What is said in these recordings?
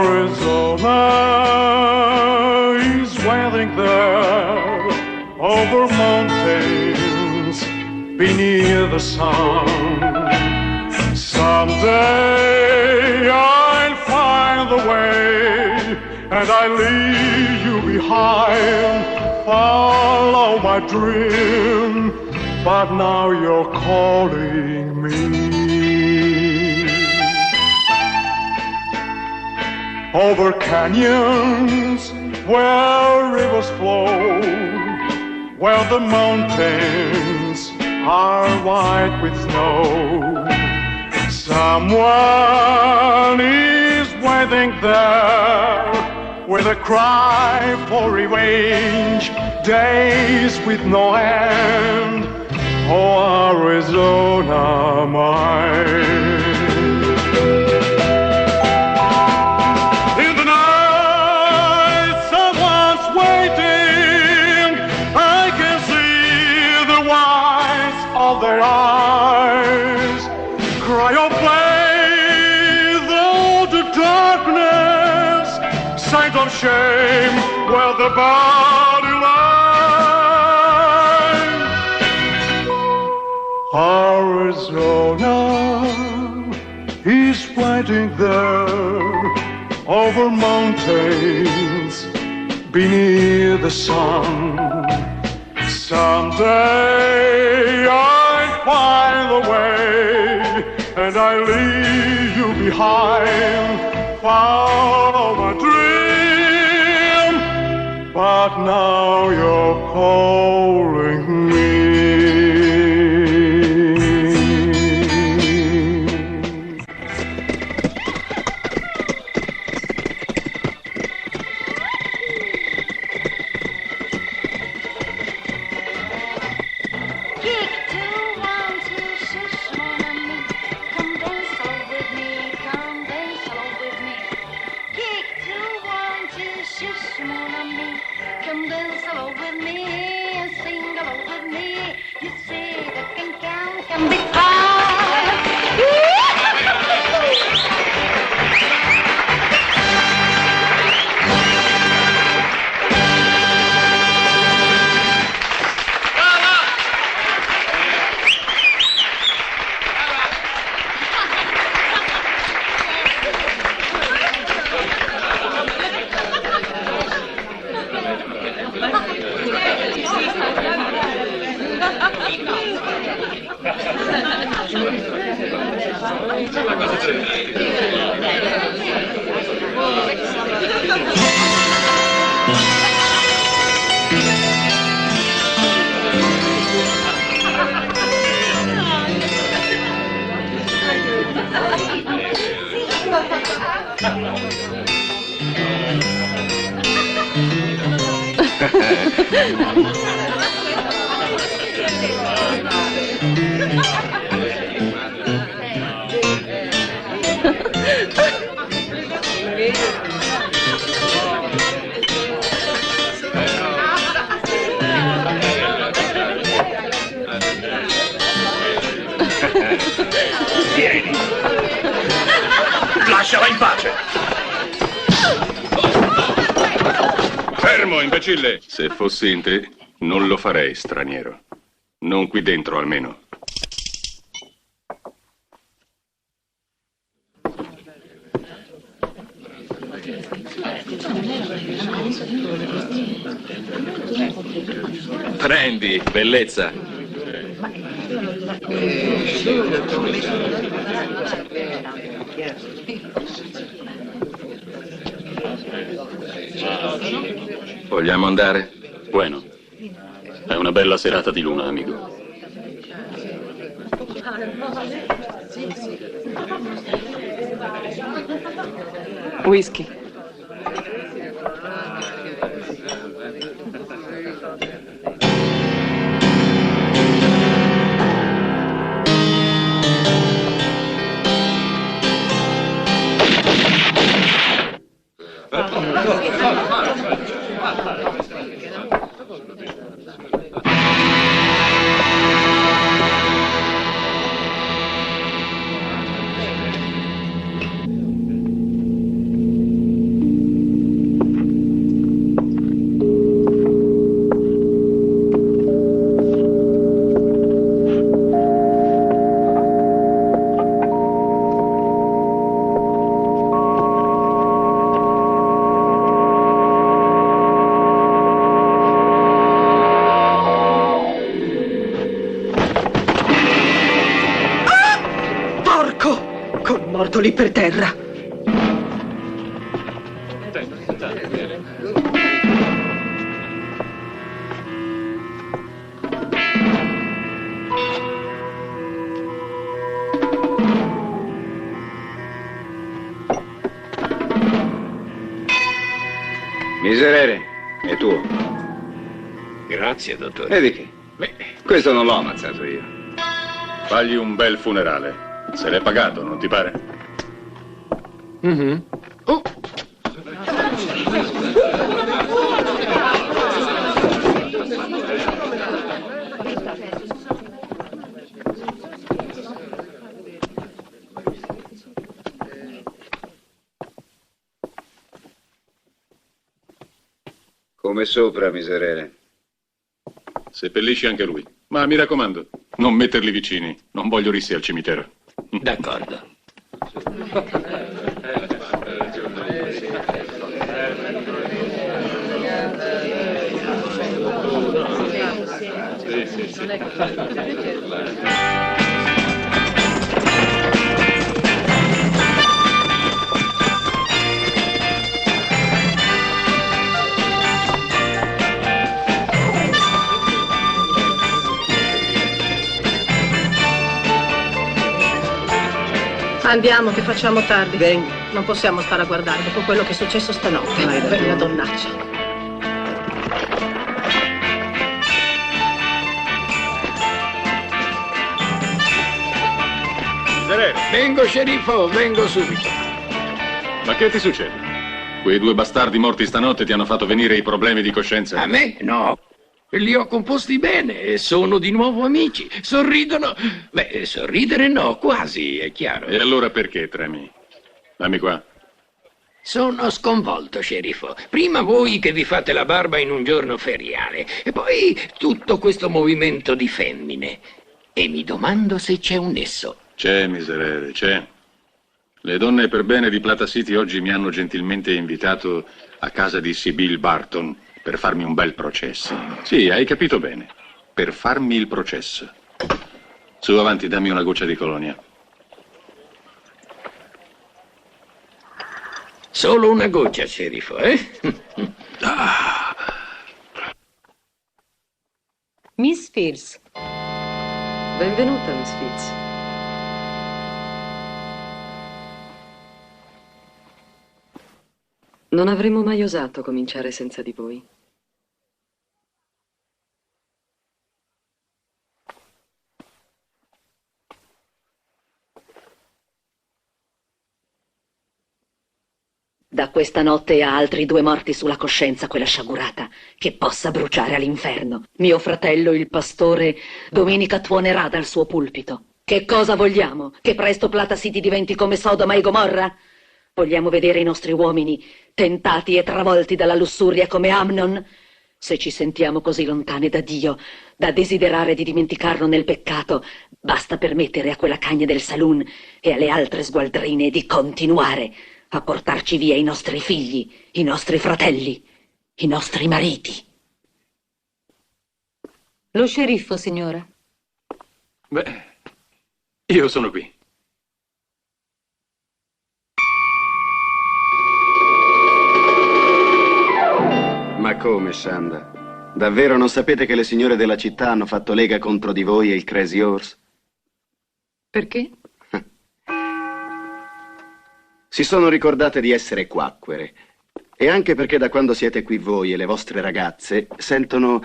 Arizona is waiting there over mountains beneath the sun. Someday I'll find the way and I'll leave you behind, follow my dream, but now you're calling me. Over canyons where rivers flow, where the mountains are white with snow. Someone is waiting there with a cry for revenge, days with no end. Oh, Arizona mine. In the night, someone's waiting. I can see the whites of their eyes. Cry or play though the darkness, sight of shame where the body lies. Arizona is waiting there over mountains beneath the sun. Someday I'll find the way and I leave you behind, follow my dream, but now you're calling me. Lasciala in pace! Fermo, imbecille! Se fossi in te, non lo farei, straniero. Non qui dentro, almeno. Prendi, bellezza. Vogliamo andare? Bueno. È una bella serata di luna, amico. Whisky. Col morto lì per terra. Miserere, è tuo. Grazie, dottore. E di che? Beh, Questo non l'ho ammazzato io. Fagli un bel funerale. Se l'è pagato, non ti pare? Oh. Come sopra, miserere. Seppellisci anche lui. Ma mi raccomando, non metterli vicini. Non voglio rissi al cimitero. D'accordo. Andiamo, che facciamo tardi. Vengo. Non possiamo stare a guardare dopo quello che è successo stanotte. Bella donnaccia. Miserere, Vengo, sceriffo, vengo subito. ma che ti succede? Quei due bastardi morti stanotte ti hanno fatto venire i problemi di coscienza? A me? No. Li ho composti bene e sono di nuovo amici. Sorridono. Beh, sorridere no, quasi, è chiaro. E allora perché tremi? Dammi qua. Sono sconvolto, sceriffo. Prima voi che vi fate la barba in un giorno feriale e poi tutto questo movimento di femmine. E mi domando se c'è un nesso. C'è, miserere, c'è. Le donne per bene di Plata City oggi mi hanno gentilmente invitato a casa di Sybil Barton per farmi un bel processo. Sì, hai capito bene. Per farmi il processo. Su, avanti, dammi una goccia di colonia. Solo una goccia, sceriffo, eh? Miss Fields. Benvenuta, Miss Fields. Non avremmo mai osato cominciare senza di voi. Da questa notte ha altri 2 morti sulla coscienza, quella sciagurata, che possa bruciare all'inferno. Mio fratello, il pastore, domenica tuonerà dal suo pulpito. Che cosa vogliamo? Che presto Plata City diventi come Sodoma e Gomorra? Vogliamo vedere i nostri uomini tentati e travolti dalla lussuria come Amnon? Se ci sentiamo così lontane da Dio, da desiderare di dimenticarlo nel peccato, basta permettere a quella cagna del saloon e alle altre sgualdrine di continuare a portarci via i nostri figli, i nostri fratelli, i nostri mariti. Lo sceriffo, signora. Beh, io sono qui. Ma come, Shanda? Davvero non sapete che le signore della città hanno fatto lega contro di voi e il Crazy Horse? Perché? Si sono ricordate di essere quacquere. E anche perché da quando siete qui voi e le vostre ragazze sentono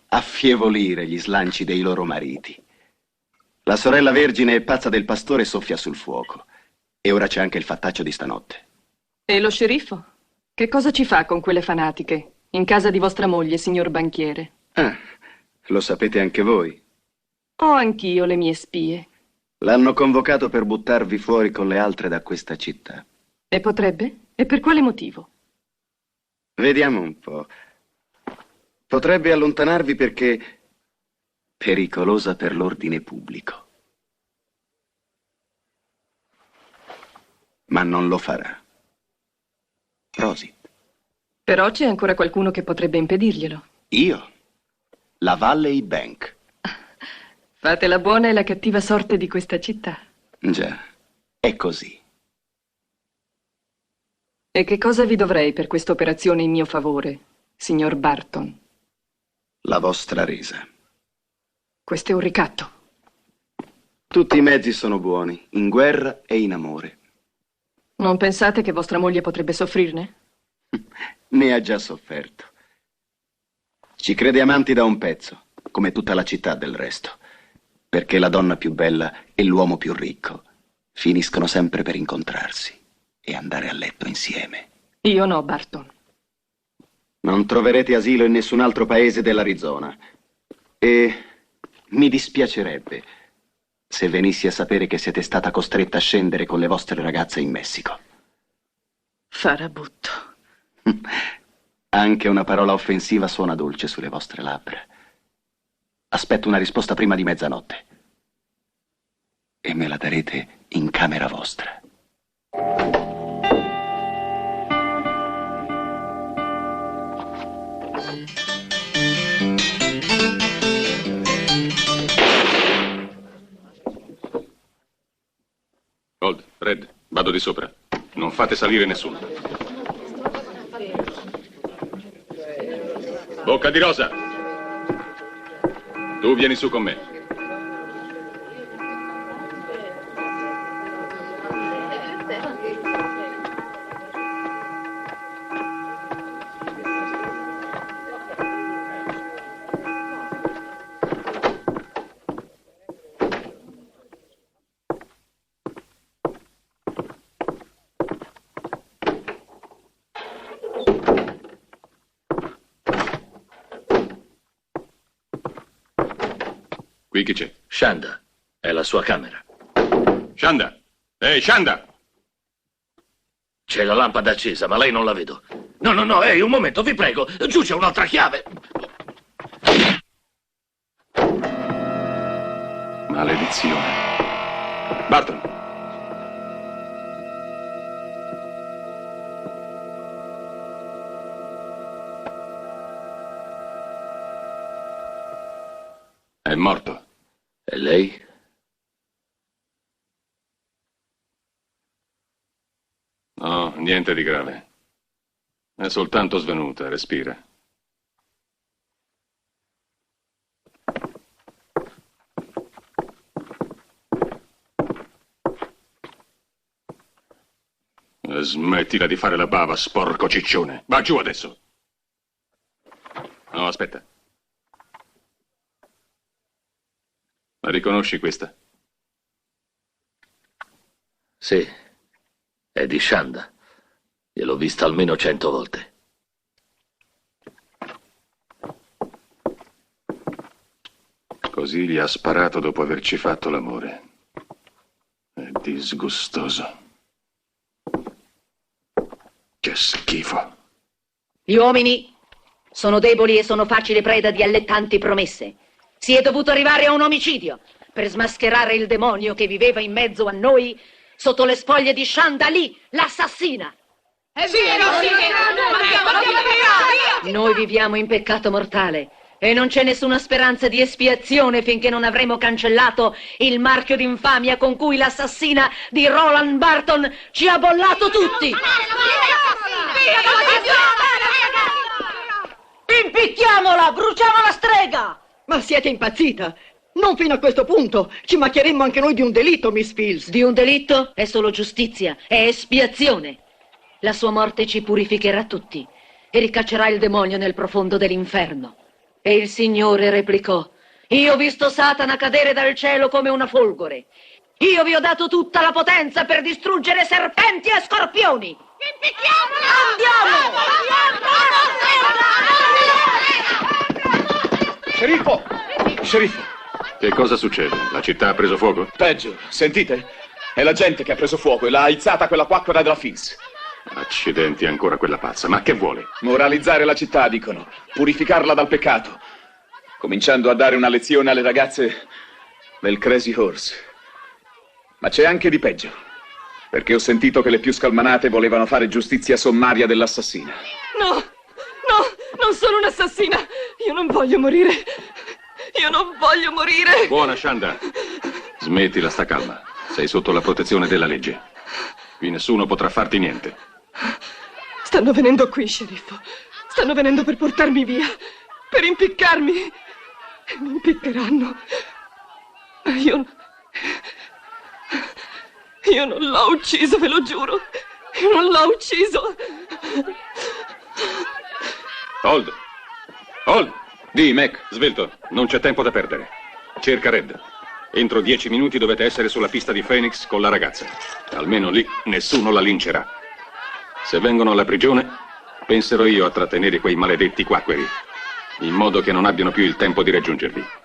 affievolire gli slanci dei loro mariti. La sorella vergine è pazza del pastore e soffia sul fuoco. E ora c'è anche il fattaccio di stanotte. E lo sceriffo? Che cosa ci fa con quelle fanatiche? In casa di vostra moglie, signor banchiere. Ah, lo sapete anche voi. Ho anch'io le mie spie. L'hanno convocato per buttarvi fuori con le altre da questa città. E potrebbe? E per quale motivo? Vediamo un po'. Potrebbe allontanarvi perché pericolosa per l'ordine pubblico. Ma non lo farà. Prosit. Però c'è ancora qualcuno che potrebbe impedirglielo. Io? La Valley Bank. Fate la buona e la cattiva sorte di questa città. Già. È così. E che cosa vi dovrei per questa operazione in mio favore, signor Barton? La vostra resa. Questo è un ricatto. Tutti i mezzi sono buoni, in guerra e in amore. Non pensate che vostra moglie potrebbe soffrirne? Ne ha già sofferto. Ci crede amanti da un pezzo, come tutta la città del resto, perché la donna più bella e l'uomo più ricco finiscono sempre per incontrarsi e andare a letto insieme. Io no, Barton. Non troverete asilo in nessun altro paese dell'Arizona. E mi dispiacerebbe se venissi a sapere che siete stata costretta a scendere con le vostre ragazze in Messico. Farabutto. Anche una parola offensiva suona dolce sulle vostre labbra. Aspetto una risposta prima di mezzanotte. E me la darete in camera vostra. Gold, Red, vado di sopra. Non fate salire nessuno. Bocca di rosa. Tu vieni su con me. Qui chi c'è? Shanda. È la sua camera. Shanda! Ehi, Shanda! C'è la lampada accesa, ma lei non la vedo. No, ehi, un momento, vi prego. Giù c'è un'altra chiave. Maledizione. Barton! È morto. E lei? No, niente di grave. È soltanto svenuta, respira. Smettila di fare la bava, sporco ciccione. Va giù adesso. No, aspetta. La riconosci questa? Sì, è di Shanda. Gliel'ho vista almeno 100 volte. Così gli ha sparato dopo averci fatto l'amore. È disgustoso. Che schifo. Gli uomini sono deboli e sono facile preda di allettanti promesse. Si è dovuto arrivare a un omicidio per smascherare il demonio che viveva in mezzo a noi sotto le spoglie di Shanda Lee, l'assassina. È vero, sì! Noi viviamo in peccato mortale e non c'è nessuna speranza di espiazione finché non avremo cancellato il marchio d'infamia con cui l'assassina di Roland Barton ci ha bollato tutti. Impicchiamola, bruciamo la strega! Ma siete impazzita? Non fino a questo punto. Ci macchieremmo anche noi di un delitto, Miss Fields. Di un delitto è solo giustizia, è espiazione. La sua morte ci purificherà tutti e ricaccerà il demonio nel profondo dell'inferno. E il Signore replicò: io ho visto Satana cadere dal cielo come una folgore. Io vi ho dato tutta la potenza per distruggere serpenti e scorpioni. Sceriffo! Sceriffo! Che cosa succede? La città ha preso fuoco? Peggio, sentite? È la gente che ha preso fuoco e l'ha aizzata quella quacquera della Fields. Accidenti, ancora quella pazza. Ma che vuole? Moralizzare la città, dicono. Purificarla dal peccato. Cominciando a dare una lezione alle ragazze del Crazy Horse. Ma c'è anche di peggio. Perché ho sentito che le più scalmanate volevano fare giustizia sommaria dell'assassina. No, non sono un'assassina. Io non voglio morire. Io non voglio morire. Buona, Shanda. Smettila, sta calma. Sei sotto la protezione della legge. Qui nessuno potrà farti niente. Stanno venendo qui, sceriffo. Stanno venendo per portarmi via, per impiccarmi. E mi impiccheranno. Io non l'ho ucciso, ve lo giuro. Io non l'ho ucciso. Hold! Hold! Di, Mac. Svelto, non c'è tempo da perdere. Cerca Red. Entro 10 minuti dovete essere sulla pista di Phoenix con la ragazza. Almeno lì nessuno la lincerà. Se vengono alla prigione, penserò io a trattenere quei maledetti quacqueri, in modo che non abbiano più il tempo di raggiungervi.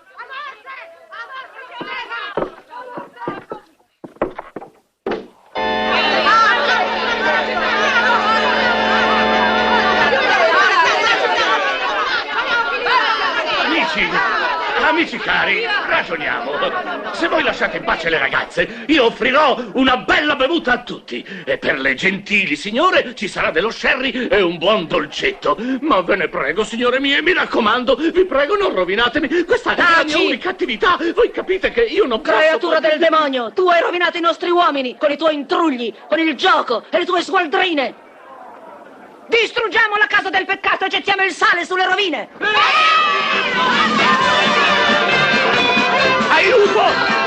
Amici cari, ragioniamo. Se voi lasciate in pace le ragazze, io offrirò una bella bevuta a tutti. E per le gentili signore ci sarà dello sherry e un buon dolcetto. Ma ve ne prego, signore mie, mi raccomando, vi prego, non rovinatemi. Questa è la mia unica attività. Voi capite che io non posso... Creatura del demonio, tu hai rovinato i nostri uomini con i tuoi intrugli, con il gioco e le tue sgualdrine. Distruggiamo la casa del peccato e gettiamo il sale sulle rovine. Aiuto!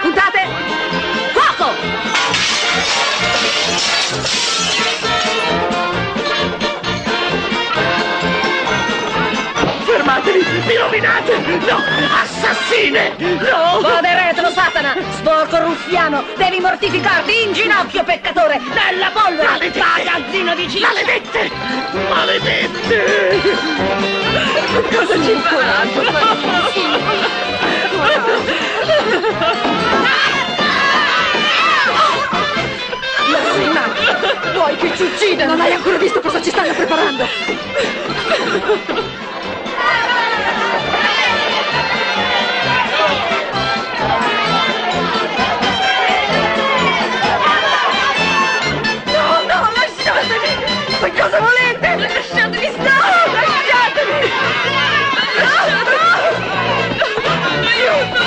Puntate! Fuoco! Fermatevi! Mi rovinate! No! Assassine! No! Poderetelo, Satana! Sporco ruffiano! Devi mortificarti in ginocchio, peccatore! Nella polvere! Magazzino di cibo! Maledette! Maledette! Cosa ci faranno? Vuoi che ci uccida? Non hai ancora visto cosa ci stanno preparando? No, no, lasciatemi! Ma cosa volete? Lasciatemi stare! Lasciatemi! No, no! Aiuto!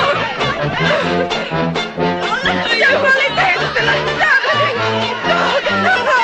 Che volete? Lasciatemi! No, no, no!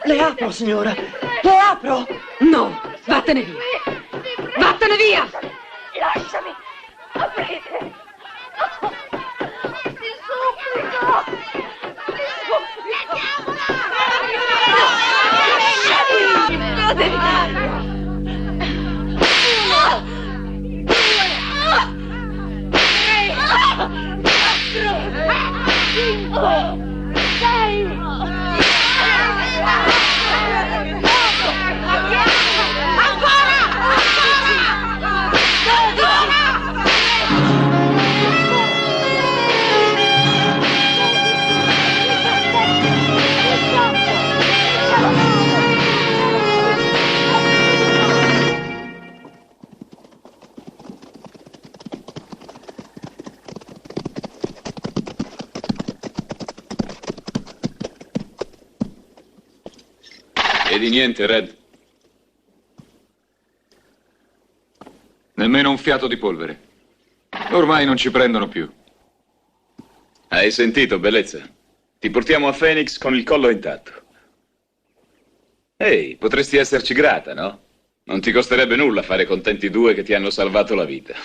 Le apro, signora! Le apro! No, vattene via! Vattene via! Lasciami! Aprite! Ti supplico! Ti supplico! Lasciami! Vedi niente, Red? Nemmeno un fiato di polvere. Ormai non ci prendono più. Hai sentito, bellezza? Ti portiamo a Phoenix con il collo intatto. Ehi, potresti esserci grata, no? Non ti costerebbe nulla fare contenti due che ti hanno salvato la vita.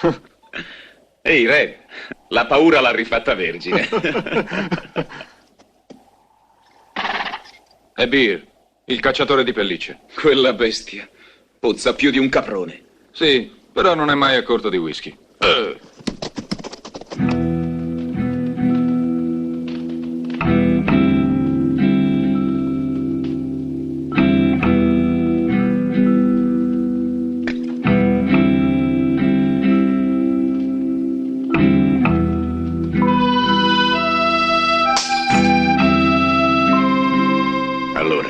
Ehi, Red, la paura l'ha rifatta vergine. È Beer, il cacciatore di pellicce. Quella bestia puzza più di un caprone. Sì, però non è mai a corto di whisky. Allora,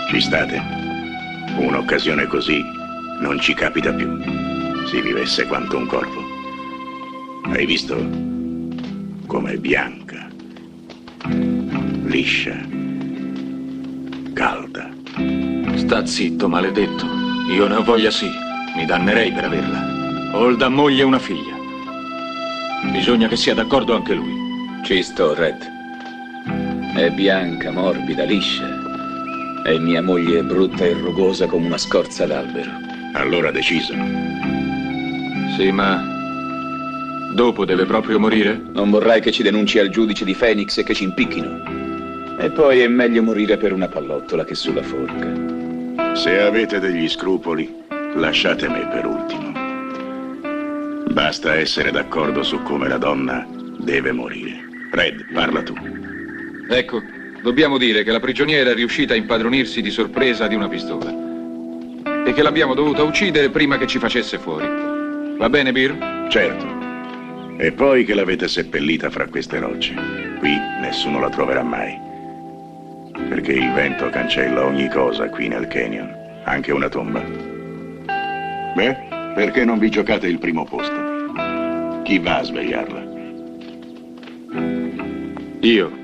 ci state? Un'occasione così non ci capita più. Si vivesse quanto un corpo. Hai visto com'è bianca, liscia, calda. Sta zitto, maledetto. Io ne ho voglia sì. Mi dannerei per averla. Ho da moglie una figlia. Bisogna che sia d'accordo anche lui. Ci sto, Red. È bianca, morbida, liscia. E mia moglie è brutta e rugosa come una scorza d'albero. Allora deciso. Sì, ma dopo deve proprio morire? Non vorrai che ci denunci al giudice di Phoenix e che ci impicchino. E poi è meglio morire per una pallottola che sulla forca. Se avete degli scrupoli, lasciate me per ultimo. Basta essere d'accordo su come la donna deve morire. Red, parla tu. Ecco, dobbiamo dire che la prigioniera è riuscita a impadronirsi di sorpresa di una pistola e che l'abbiamo dovuta uccidere prima che ci facesse fuori. Va bene, Beer? Certo. E poi che l'avete seppellita fra queste rocce. Qui nessuno la troverà mai. Perché il vento cancella ogni cosa qui nel canyon, anche una tomba. Beh, perché non vi giocate il primo posto? Chi va a svegliarla? Io.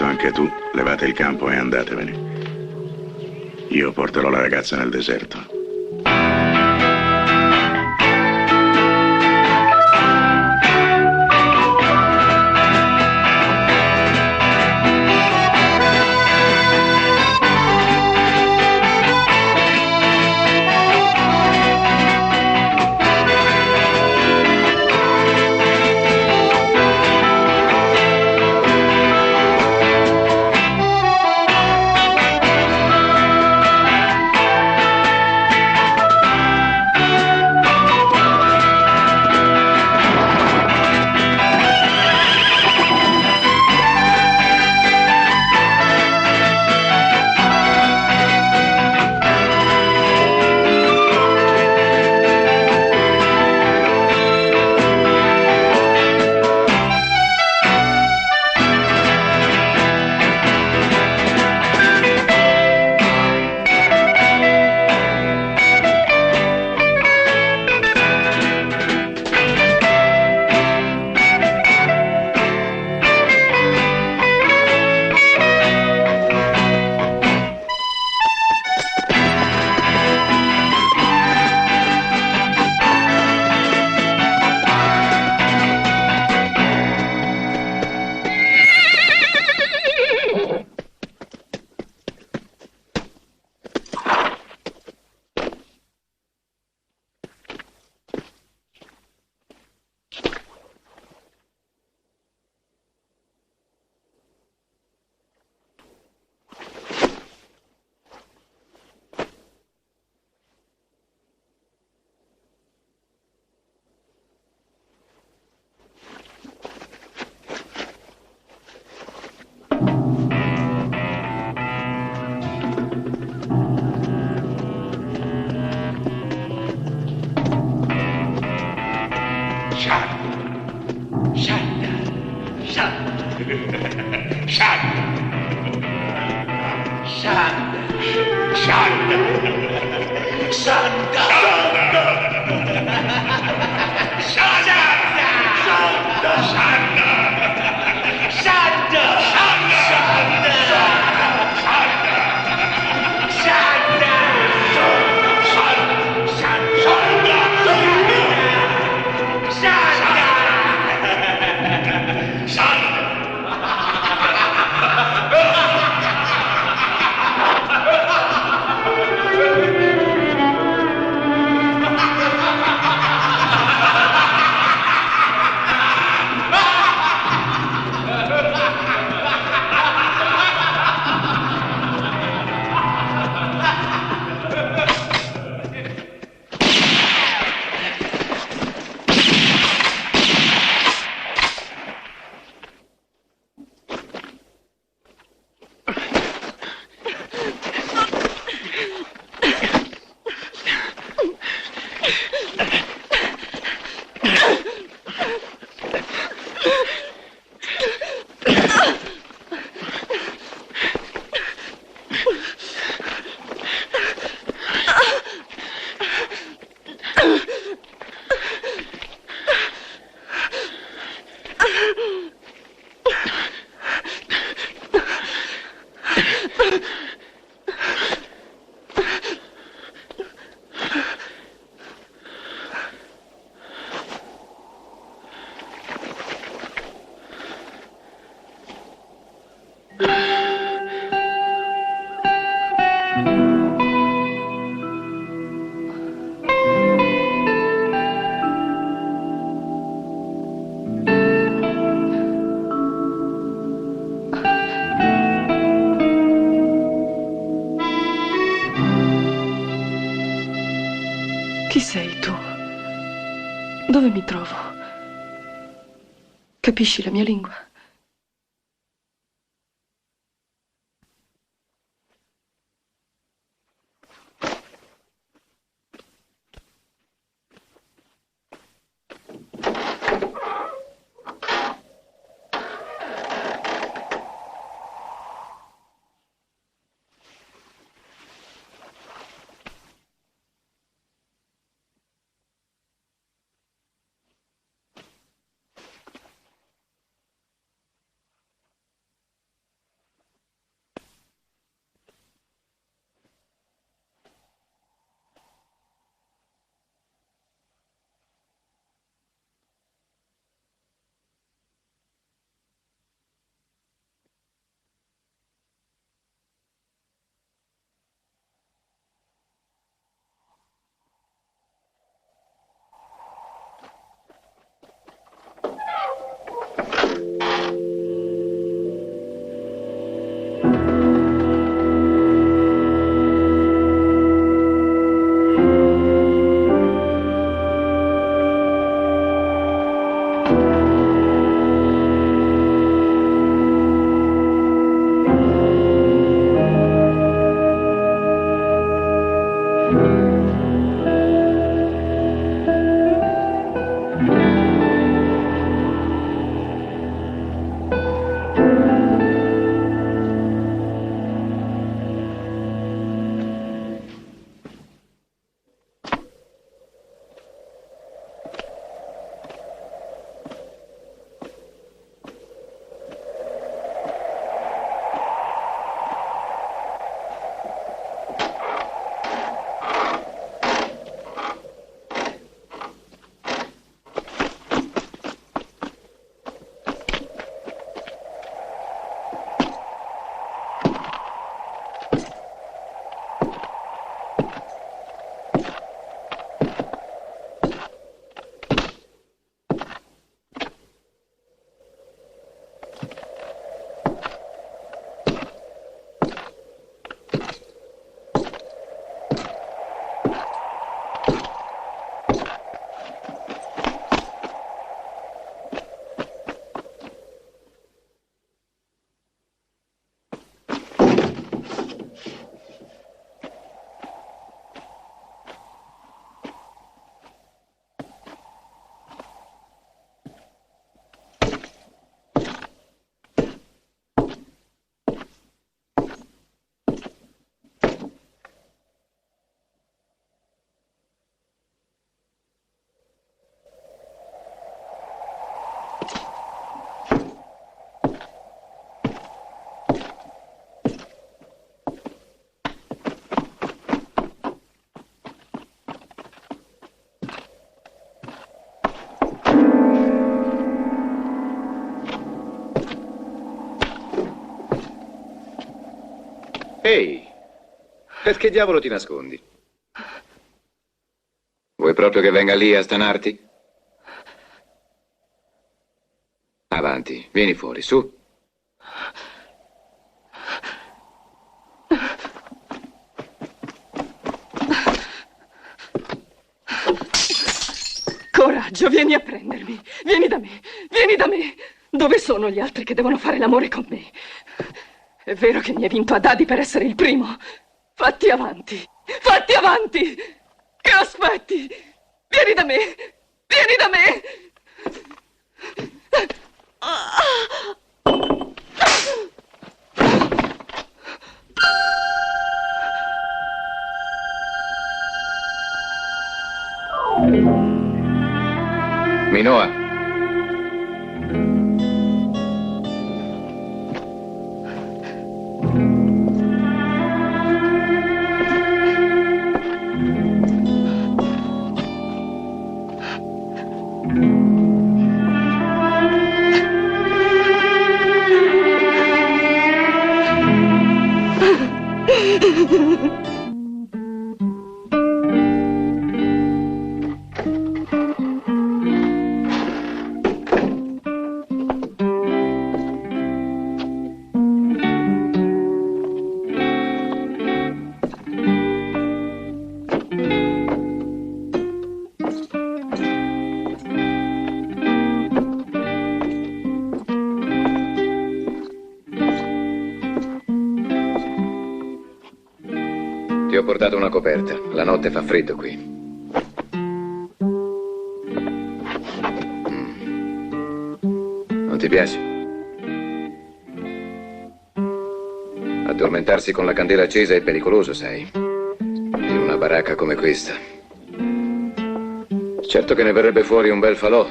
Anche tu, levate il campo e andatevene. Io porterò la ragazza nel deserto. Chi sei tu? Dove mi trovo? Capisci la mia lingua? Ehi, perché diavolo ti nascondi? Vuoi proprio che venga lì a stanarti? Avanti, vieni fuori, su. Coraggio, vieni a prendermi. Vieni da me, vieni da me. Dove sono gli altri che devono fare l'amore con me? È vero che mi hai vinto a dadi per essere il primo? Fatti avanti, fatti avanti! Che aspetti? Vieni da me, vieni da me! Minoa. ho portato una coperta. La notte fa freddo qui. Non ti piace? Addormentarsi con la candela accesa è pericoloso, sai. In una baracca come questa. Certo che ne verrebbe fuori un bel falò.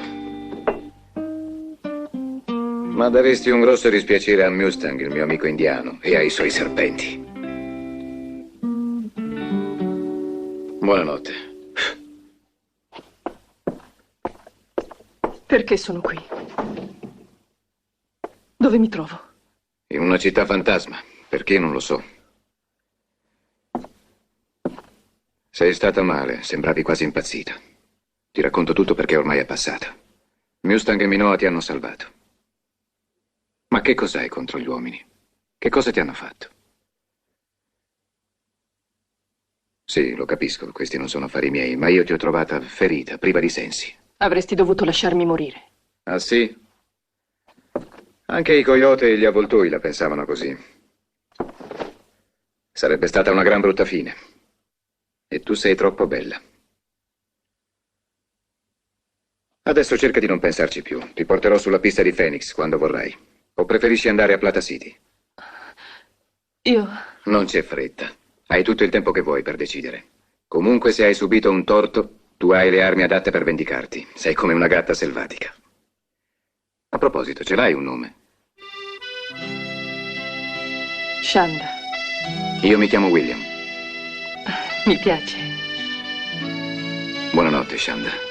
Ma daresti un grosso dispiacere a Mustang, il mio amico indiano, e ai suoi serpenti. Buonanotte. Perché sono qui? Dove mi trovo? In una città fantasma. Perché non lo so. Sei stata male, sembravi quasi impazzita. Ti racconto tutto perché ormai è passata. Mustang e Minoa ti hanno salvato. Ma che cos'hai contro gli uomini? Che cosa ti hanno fatto? Sì, lo capisco, questi non sono affari miei, ma io ti ho trovata ferita, priva di sensi. Avresti dovuto lasciarmi morire. Ah, sì? Anche i coyote e gli avvoltoi la pensavano così. Sarebbe stata una gran brutta fine. E tu sei troppo bella. Adesso cerca di non pensarci più. Ti porterò sulla pista di Phoenix quando vorrai. O preferisci andare a Plata City? Io... Non c'è fretta. Hai tutto il tempo che vuoi per decidere. Comunque, se hai subito un torto, tu hai le armi adatte per vendicarti. Sei come una gatta selvatica. A proposito, ce l'hai un nome? Shanda. Io mi chiamo William. Mi piace. Buonanotte, Shanda.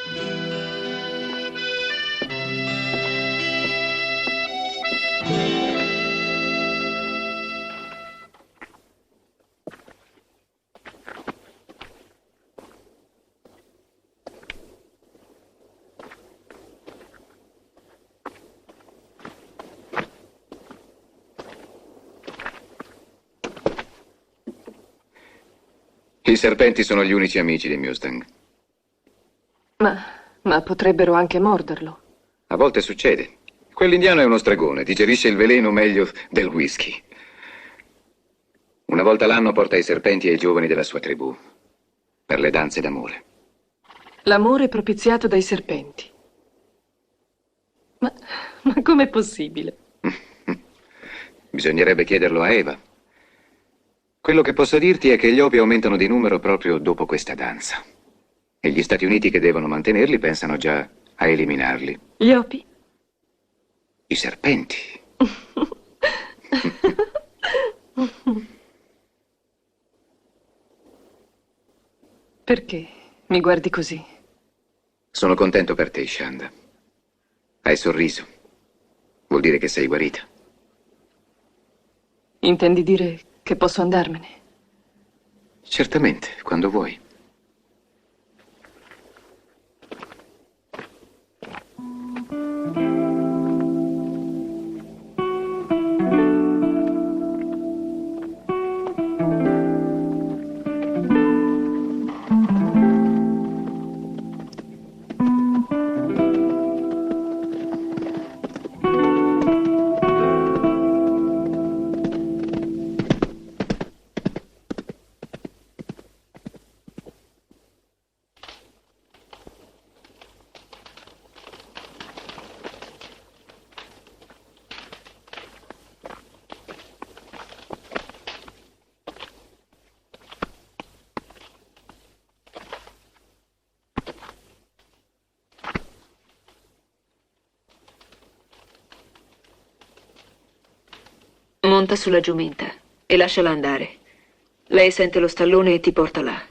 I serpenti sono gli unici amici di Mustang. Ma potrebbero anche morderlo. A volte succede. Quell'indiano è uno stregone, digerisce il veleno meglio del whisky. Una volta l'anno porta i serpenti ai giovani della sua tribù, per le danze d'amore. L'amore propiziato dai serpenti. Ma com'è possibile? Bisognerebbe chiederlo a Eva. Quello che posso dirti è che gli opi aumentano di numero proprio dopo questa danza. E gli Stati Uniti, che devono mantenerli, pensano già a eliminarli. Gli opi? I serpenti. Perché mi guardi così? Sono contento per te, Shanda. Hai sorriso. Vuol dire che sei guarita. Intendi dire che posso andarmene? Certamente, quando vuoi. Monta sulla giumenta e lasciala andare. Lei sente lo stallone e ti porta là.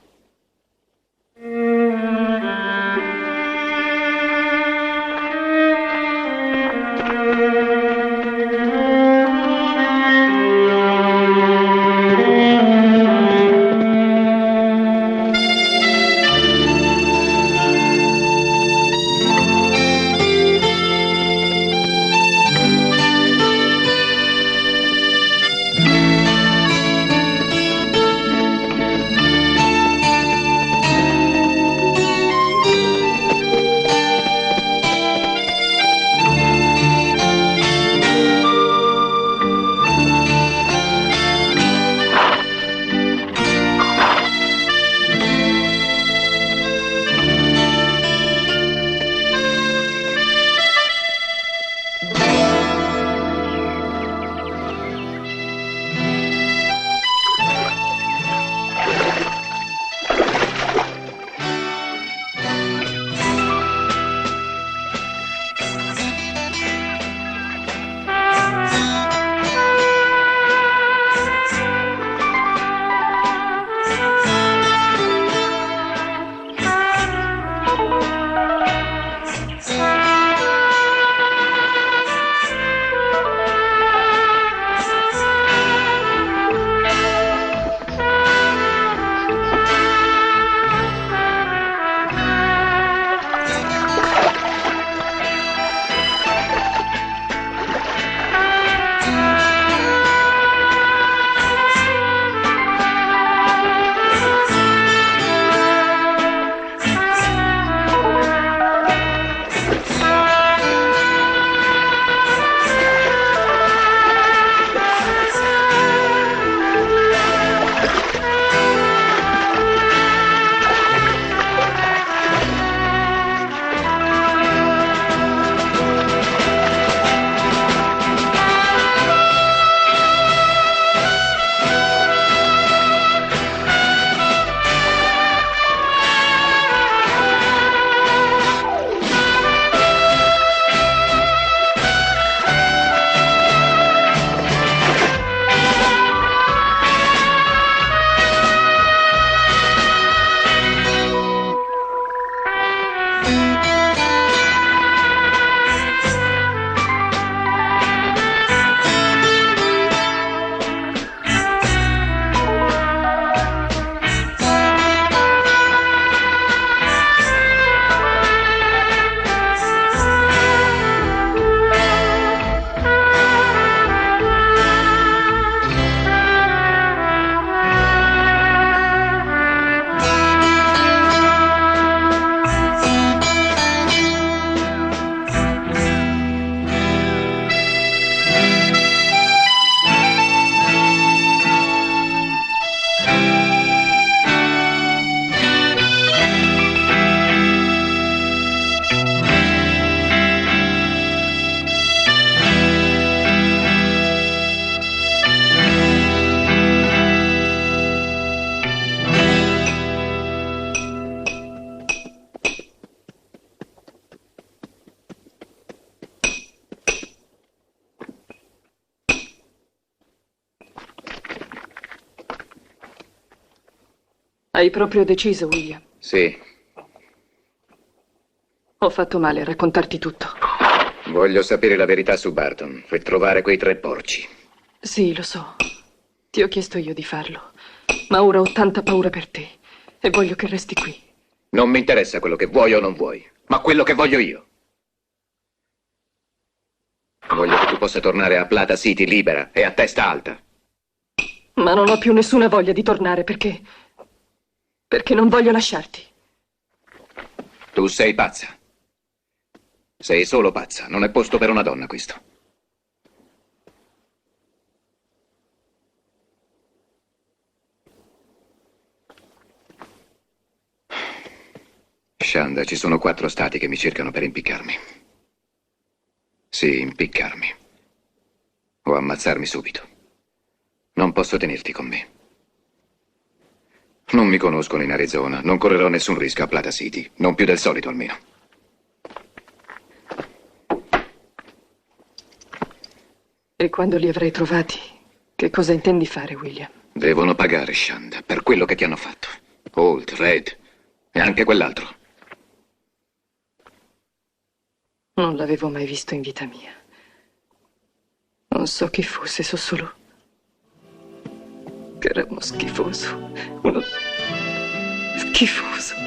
Hai proprio deciso, William? Sì. Ho fatto male a raccontarti tutto. Voglio sapere la verità su Barton e trovare quei 3 porci. Sì, lo so. Ti ho chiesto io di farlo. Ma ora ho tanta paura per te e voglio che resti qui. Non mi interessa quello che vuoi o non vuoi, ma quello che voglio io. Voglio che tu possa tornare a Plata City libera e a testa alta. Ma non ho più nessuna voglia di tornare perché non voglio lasciarti. Tu sei pazza. Sei solo pazza. Non è posto per una donna questo. Shanda, ci sono 4 stati che mi cercano per impiccarmi. Sì, impiccarmi. O ammazzarmi subito. Non posso tenerti con me. Non mi conoscono in Arizona. Non correrò nessun rischio a Plata City. Non più del solito, almeno. E quando li avrai trovati, che cosa intendi fare, William? Devono pagare, Shanda, per quello che ti hanno fatto. Holt, Red e anche quell'altro. Non l'avevo mai visto in vita mia. Non so chi fosse, so solo che era uno schifoso. Uno schifoso.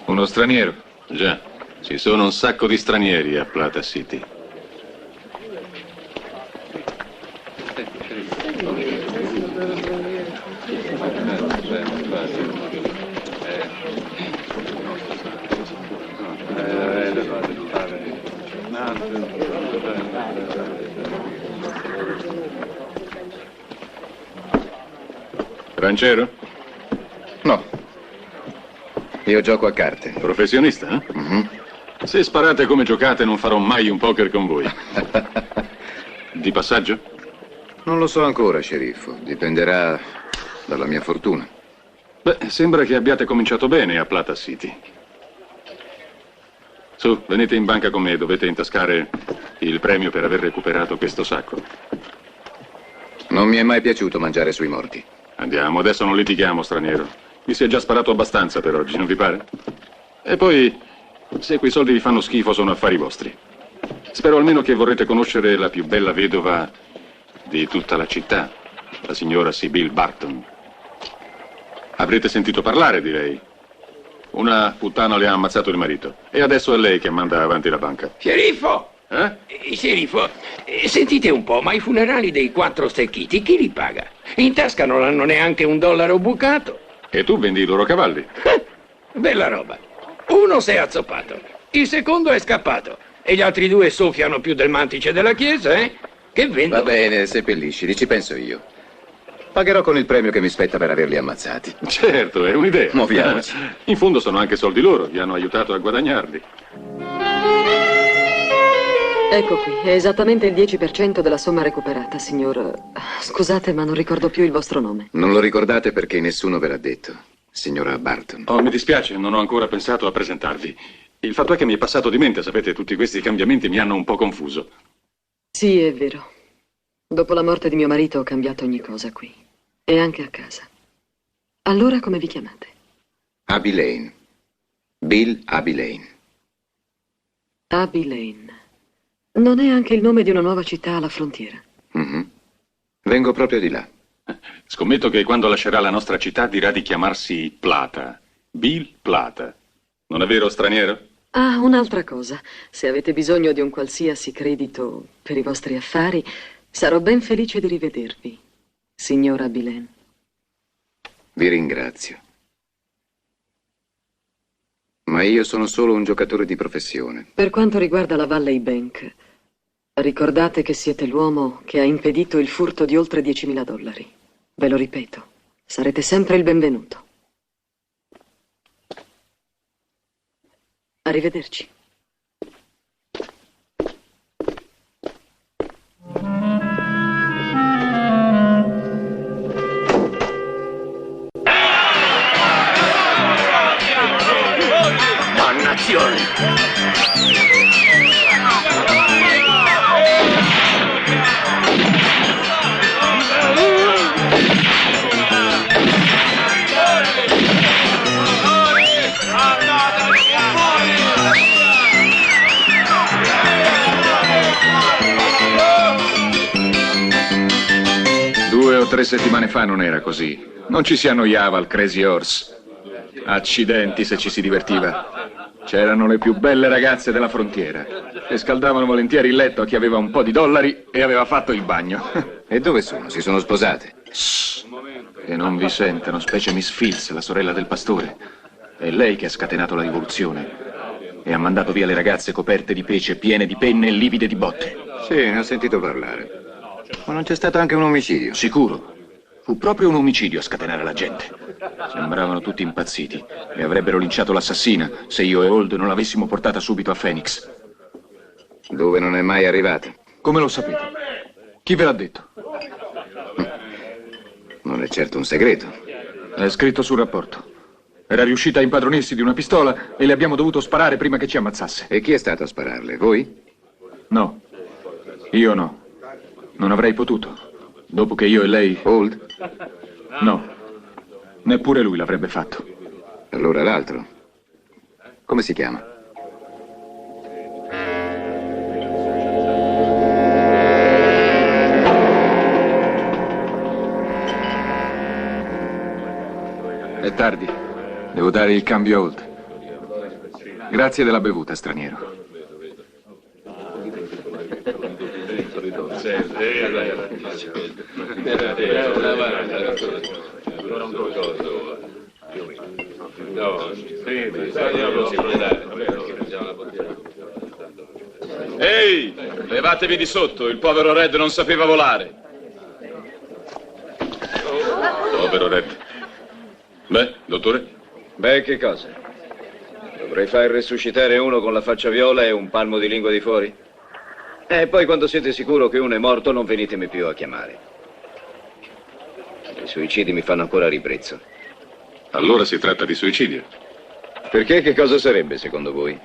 Uno straniero? Già, ci sono un sacco di stranieri a Plata City. Ranchero? No. Io gioco a carte. Professionista, eh? Mm-hmm. Se sparate come giocate non farò mai un poker con voi. Di passaggio? Non lo so ancora, sceriffo. Dipenderà dalla mia fortuna. Beh, sembra che abbiate cominciato bene a Plata City. Su, venite in banca con me, dovete intascare il premio per aver recuperato questo sacco. Non mi è mai piaciuto mangiare sui morti. Andiamo, adesso non litighiamo, straniero. Vi si è già sparato abbastanza per oggi, non vi pare? E poi, se quei soldi vi fanno schifo, sono affari vostri. Spero almeno che vorrete conoscere la più bella vedova di tutta la città, la signora Sybil Barton. Avrete sentito parlare, direi. Una puttana le ha ammazzato il marito. E adesso è lei che manda avanti la banca. Sceriffo! Sceriffo, sentite un po', ma i funerali dei 4 stecchiti chi li paga? In tasca non hanno neanche $1 bucato. E tu vendi i loro cavalli. Bella roba. Uno si è azzoppato, il secondo è scappato. E gli altri 2 soffiano più del mantice della chiesa, eh? Che vendono? Va bene, seppelliscili, ci penso io. Pagherò con il premio che mi spetta per averli ammazzati. Certo, è un'idea. Muoviamoci. In fondo sono anche soldi loro, vi hanno aiutato a guadagnarli. Ecco qui, è esattamente il 10% della somma recuperata, signor... Scusate, ma non ricordo più il vostro nome. Non lo ricordate perché nessuno ve l'ha detto, signora Barton. Oh, mi dispiace, non ho ancora pensato a presentarvi. Il fatto è che mi è passato di mente, sapete, tutti questi cambiamenti mi hanno un po' confuso. Sì, è vero. Dopo la morte di mio marito ho cambiato ogni cosa qui. E anche a casa. Allora come vi chiamate? Abby Lane. Bill Abby Lane. Abby Lane. Non è anche il nome di una nuova città alla frontiera? Vengo proprio di là. Scommetto che quando lascerà la nostra città dirà di chiamarsi Plata. Bill Plata. Non è vero, straniero? Ah, un'altra cosa. Se avete bisogno di un qualsiasi credito per i vostri affari, sarò ben felice di rivedervi, signora Abby Lane. Vi ringrazio. Ma io sono solo un giocatore di professione. Per quanto riguarda la Valley Bank, ricordate che siete l'uomo che ha impedito il furto di oltre $10.000. Ve lo ripeto, sarete sempre il benvenuto. Arrivederci. Dannazione! 2 o 3 settimane fa non era così. Non ci si annoiava al Crazy Horse. Accidenti se ci si divertiva. C'erano le più belle ragazze della frontiera e scaldavano volentieri il letto a chi aveva un po' di dollari e aveva fatto il bagno. E dove sono? Si sono sposate? Shh. Che non vi sentano, specie Miss Fields, la sorella del pastore. È lei che ha scatenato la rivoluzione e ha mandato via le ragazze coperte di pece, piene di penne e livide di botte. Sì, ne ho sentito parlare. Ma non c'è stato anche un omicidio? Sicuro. Fu proprio un omicidio a scatenare la gente. Sembravano tutti impazziti e avrebbero linciato l'assassina se io e Old non l'avessimo portata subito a Phoenix. Dove non è mai arrivata? Come lo sapete? Chi ve l'ha detto? Non è certo un segreto. È scritto sul rapporto. Era riuscita a impadronirsi di una pistola e le abbiamo dovuto sparare prima che ci ammazzasse. E chi è stato a spararle? Voi? No. Io no. Non avrei potuto. Dopo che io e lei... Old? No. Neppure lui l'avrebbe fatto. Allora l'altro? Come si chiama? È tardi. Devo dare il cambio a Old. Grazie della bevuta, straniero. Ehi, levatevi di sotto, il povero Red non sapeva volare. Povero Red. Beh, dottore? Beh, che cosa? Dovrei far resuscitare uno con la faccia viola e un palmo di lingua di fuori? E poi quando siete sicuro che uno è morto non venitemi più a chiamare. I suicidi mi fanno ancora ribrezzo. Allora si tratta di suicidio. Perché che cosa sarebbe secondo voi?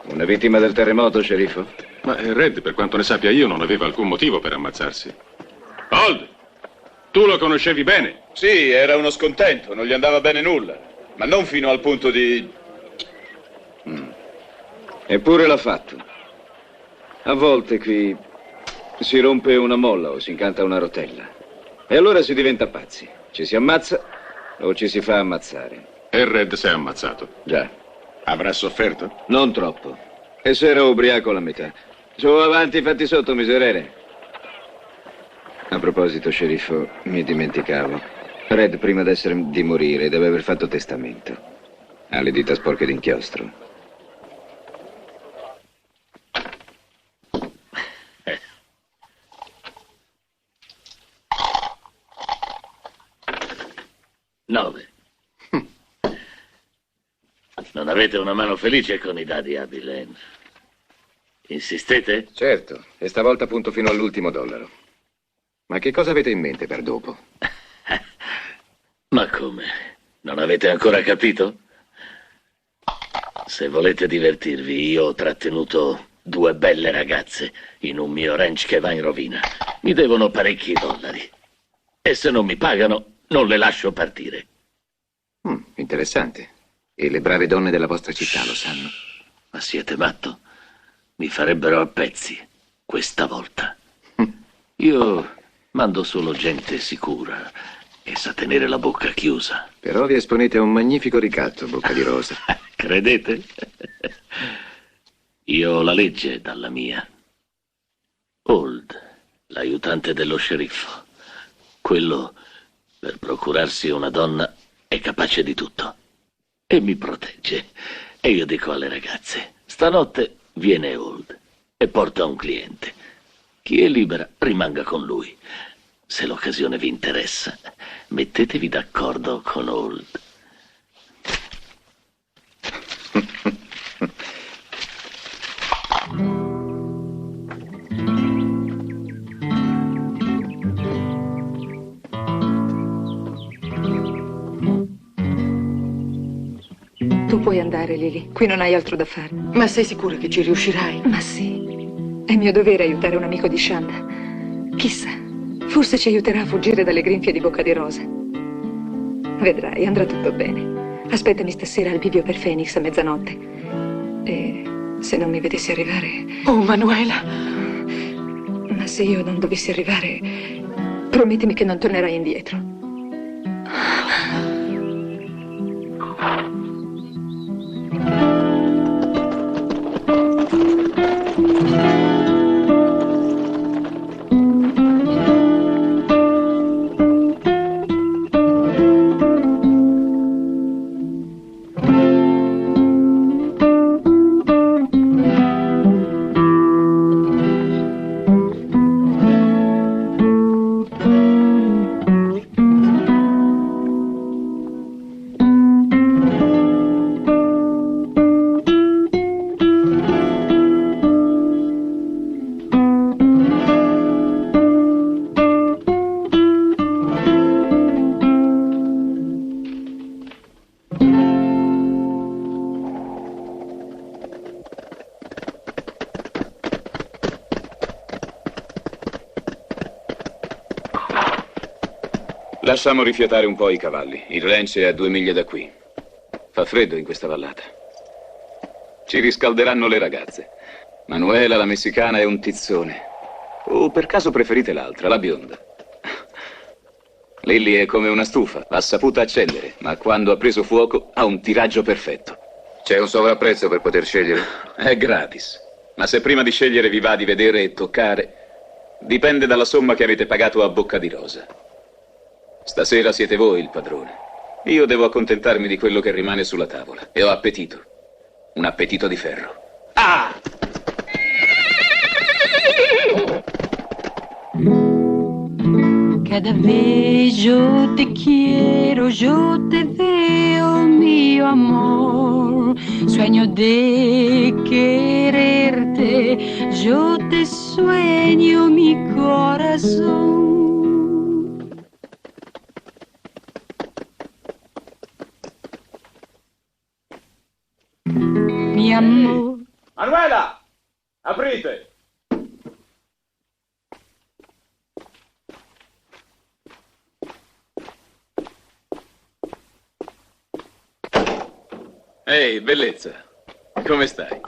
Una vittima del terremoto, sceriffo? Ma Red, per quanto ne sappia io, non aveva alcun motivo per ammazzarsi. Old, tu lo conoscevi bene? Sì, era uno scontento, non gli andava bene nulla. Ma non fino al punto di... Eppure l'ha fatto. A volte qui si rompe una molla o si incanta una rotella. E allora si diventa pazzi. Ci si ammazza o ci si fa ammazzare. E Red si è ammazzato. Già. Avrà sofferto? Non troppo. E se era ubriaco la metà. Su, avanti, fatti sotto, miserere. A proposito, sceriffo, mi dimenticavo. Red, prima di morire, deve aver fatto testamento. Ha le dita sporche d'inchiostro. Nove. Non avete una mano felice con i dadi, Abby Lane. Insistete? Certo, e stavolta punto fino all'ultimo dollaro. Ma che cosa avete in mente per dopo? Ma come? Non avete ancora capito? Se volete divertirvi, io ho trattenuto 2 belle ragazze in un mio ranch che va in rovina. Mi devono parecchi dollari. E se non mi pagano, non le lascio partire. Interessante. E le brave donne della vostra città lo sanno? Ma siete matto? Mi farebbero a pezzi, questa volta. Io mando solo gente sicura e sa tenere la bocca chiusa. Però vi esponete a un magnifico ricatto, Bocca di Rosa. Credete? Io ho la legge dalla mia. Old, l'aiutante dello sceriffo. Quello, per procurarsi una donna, è capace di tutto. E mi protegge. E io dico alle ragazze, stanotte viene Old e porta un cliente. Chi è libera rimanga con lui. Se l'occasione vi interessa, mettetevi d'accordo con Old. Tu puoi andare, Lily. Qui non hai altro da fare. Ma sei sicura che ci riuscirai? Ma sì. È mio dovere aiutare un amico di Shanda. Chissà, forse ci aiuterà a fuggire dalle grinfie di Bocca di Rosa. Vedrai, andrà tutto bene. Aspettami stasera al bivio per Phoenix a mezzanotte. E se non mi vedessi arrivare... Oh, Manuela! Ma se io non dovessi arrivare, promettimi che non tornerai indietro. Lasciamo rifiatare un po' i cavalli. Il ranch è a 2 miglia da qui. Fa freddo in questa vallata. Ci riscalderanno le ragazze. Manuela, la messicana, è un tizzone. O per caso preferite l'altra, la bionda? Lily è come una stufa, ha saputo accendere, ma quando ha preso fuoco ha un tiraggio perfetto. C'è un sovrapprezzo per poter scegliere? È gratis. Ma se prima di scegliere vi va di vedere e toccare, dipende dalla somma che avete pagato a Bocca di Rosa. Stasera siete voi il padrone. Io devo accontentarmi di quello che rimane sulla tavola. E ho appetito. Un appetito di ferro. Ah! Cada vez yo te quiero, yo te veo, mio amor. Sueño de quererte, yo te sueño, mi corazón. Mi amor. Manuela! Aprite! Ehi, bellezza. Come stai?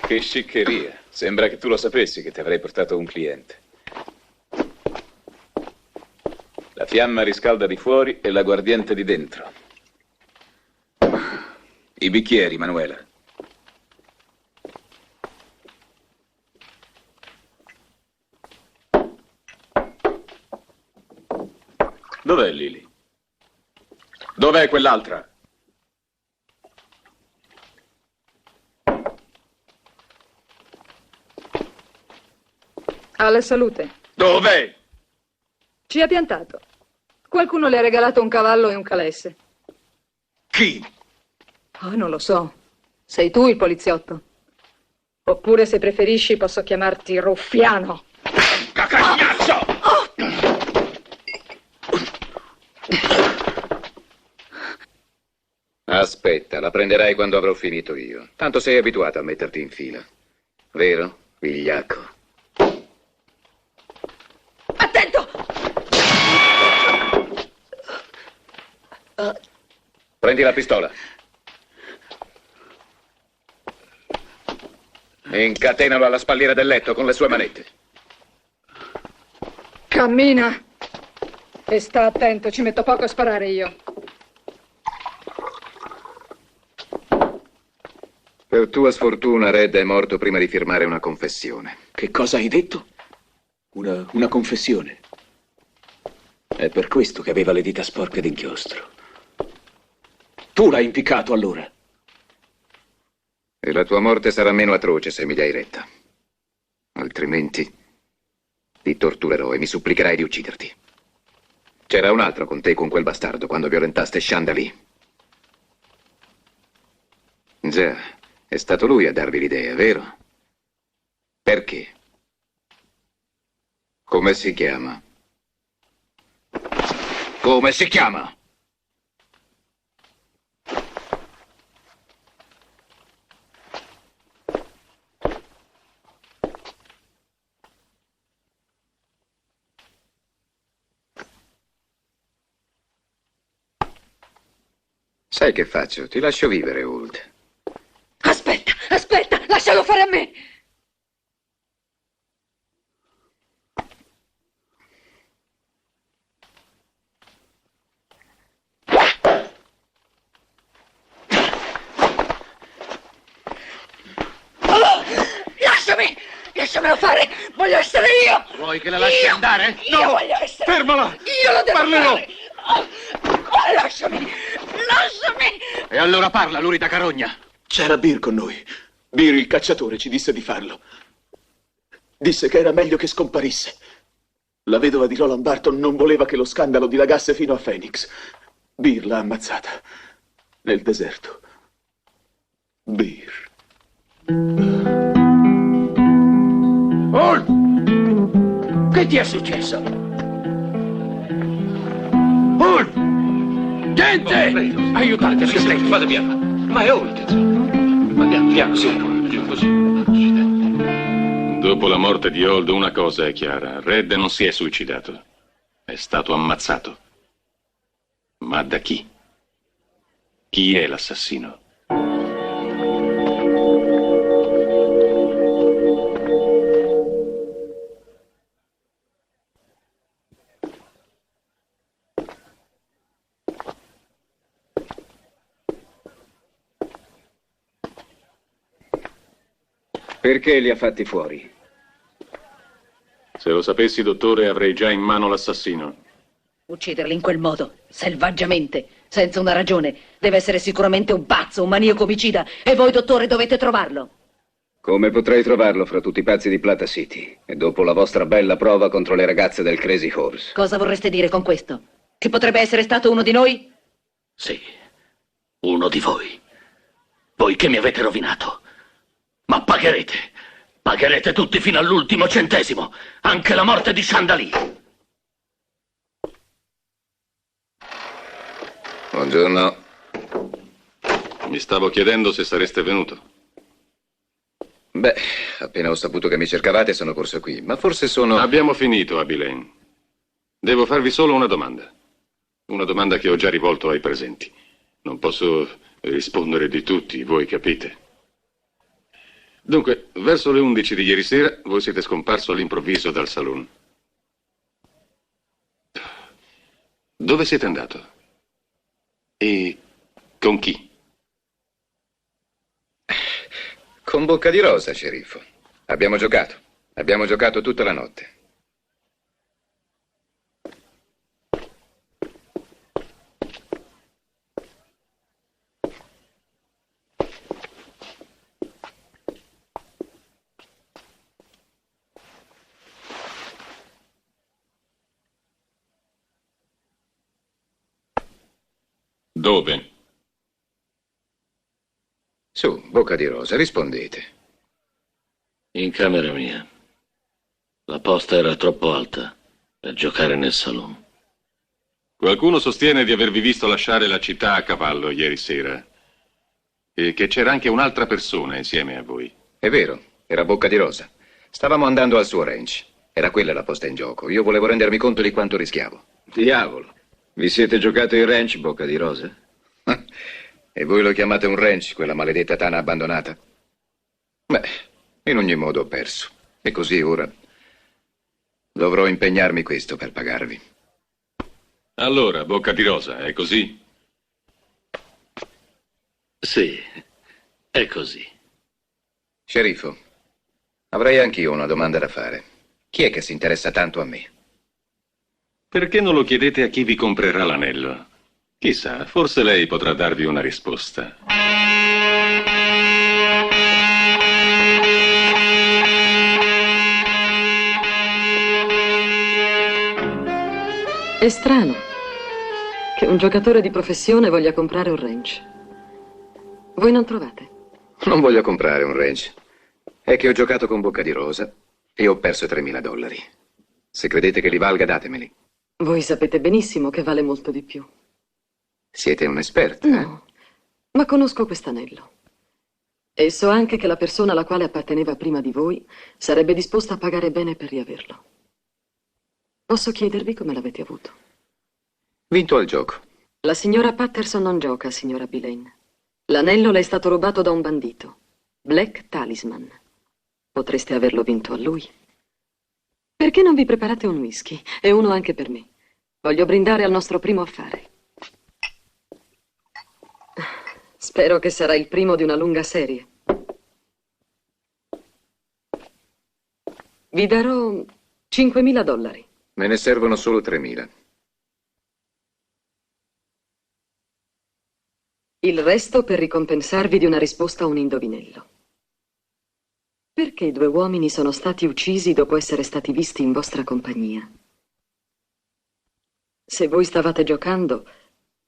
Che sciccheria. Sembra che tu lo sapessi che ti avrei portato un cliente. La fiamma riscalda di fuori e l'aguardiente di dentro. I bicchieri, Manuela. Dov'è Lily? Dov'è quell'altra? Alla salute. Dov'è? Ci ha piantato. Qualcuno le ha regalato un cavallo e un calesse. Chi? Oh, non lo so. Sei tu il poliziotto. Oppure, se preferisci, posso chiamarti ruffiano. Cacagnazzo! Aspetta, la prenderai quando avrò finito io. Tanto sei abituato a metterti in fila. Vero, vigliacco? Attento! Prendi la pistola. Incatenalo alla spalliera del letto con le sue manette. Cammina. E sta attento, ci metto poco a sparare io. Per tua sfortuna, Red è morto prima di firmare una confessione. Che cosa hai detto? Una confessione. È per questo che aveva le dita sporche d'inchiostro. Tu l'hai impiccato allora. E la tua morte sarà meno atroce se mi dai retta. Altrimenti ti torturerò e mi supplicherai di ucciderti. C'era un altro con te, con quel bastardo, quando violentaste Chandali. Già, è stato lui a darvi l'idea, vero? Perché? Come si chiama? Come si chiama? Sai che faccio? Ti lascio vivere, Holt. Aspetta, lascialo fare a me! Lasciamelo fare! Voglio essere io! Vuoi che la lasci andare? Io voglio essere... Fermala! Io lo devo Parlerò! fare! Lasciami! E allora parla, lurida carogna! C'era Bir con noi. Bir, il cacciatore, ci disse di farlo. Disse che era meglio che scomparisse. La vedova di Roland Barton non voleva che lo scandalo dilagasse fino a Phoenix. Bir l'ha ammazzata. Nel deserto. Bir. Holt! Che ti è successo? Holt! Gente! Aiutatemi, Vada piano. Ma è Holt. Andiamo, piano, sì. Giù così. Dopo la morte di Holt, una cosa è chiara. Red non si è suicidato. È stato ammazzato. Ma da chi? Chi è l'assassino? Perché li ha fatti fuori? Se lo sapessi, dottore, avrei già in mano l'assassino. Ucciderli in quel modo, selvaggiamente, senza una ragione, deve essere sicuramente un pazzo, un maniaco omicida. E voi, dottore, dovete trovarlo. Come potrei trovarlo fra tutti i pazzi di Plata City? E dopo la vostra bella prova contro le ragazze del Crazy Horse? Cosa vorreste dire con questo? Che potrebbe essere stato uno di noi? Sì, uno di voi. Voi che mi avete rovinato. Ma pagherete. Pagherete tutti fino all'ultimo centesimo. Anche la morte di Chandali. Buongiorno. Mi stavo chiedendo se sareste venuto. Beh, appena ho saputo che mi cercavate sono corso qui, ma forse sono... Abbiamo finito, Abilene. Devo farvi solo una domanda. Una domanda che ho già rivolto ai presenti. Non posso rispondere di tutti, voi capite. Dunque, verso le 11 di ieri sera, voi siete scomparso all'improvviso dal saloon. Dove siete andato? E con chi? Con Bocca di Rosa, sceriffo. Abbiamo giocato tutta la notte. Dove? Su, Bocca di Rosa, rispondete. In camera mia. La posta era troppo alta per giocare nel salone. Qualcuno sostiene di avervi visto lasciare la città a cavallo ieri sera e che c'era anche un'altra persona insieme a voi. È vero, era Bocca di Rosa. Stavamo andando al suo ranch. Era quella la posta in gioco. Io volevo rendermi conto di quanto rischiavo. Diavolo. Vi siete giocato il ranch, Bocca di Rosa? E voi lo chiamate un ranch, quella maledetta tana abbandonata? Beh, in ogni modo ho perso. E così ora dovrò impegnarmi questo per pagarvi. Allora, Bocca di Rosa, è così? Sì, è così. Sceriffo, avrei anch'io una domanda da fare. Chi è che si interessa tanto a me? Perché non lo chiedete a chi vi comprerà l'anello? Chissà, forse lei potrà darvi una risposta. È strano che un giocatore di professione voglia comprare un ranch. Voi non trovate? Non voglio comprare un ranch. È che ho giocato con Bocca di Rosa e ho perso $3.000. Se credete che li valga, datemeli. Voi sapete benissimo che vale molto di più. Siete un esperto, No, ma conosco quest'anello. E so anche che la persona alla quale apparteneva prima di voi sarebbe disposta a pagare bene per riaverlo. Posso chiedervi come l'avete avuto? Vinto al gioco. La signora Patterson non gioca, signora Bilane. L'anello le è stato rubato da un bandito, Black Talisman. Potreste averlo vinto a lui. Perché non vi preparate un whisky? E uno anche per me. Voglio brindare al nostro primo affare. Spero che sarà il primo di una lunga serie. Vi darò $5.000. Me ne servono solo 3.000. Il resto per ricompensarvi di una risposta a un indovinello. Perché 2 uomini sono stati uccisi dopo essere stati visti in vostra compagnia? Se voi stavate giocando,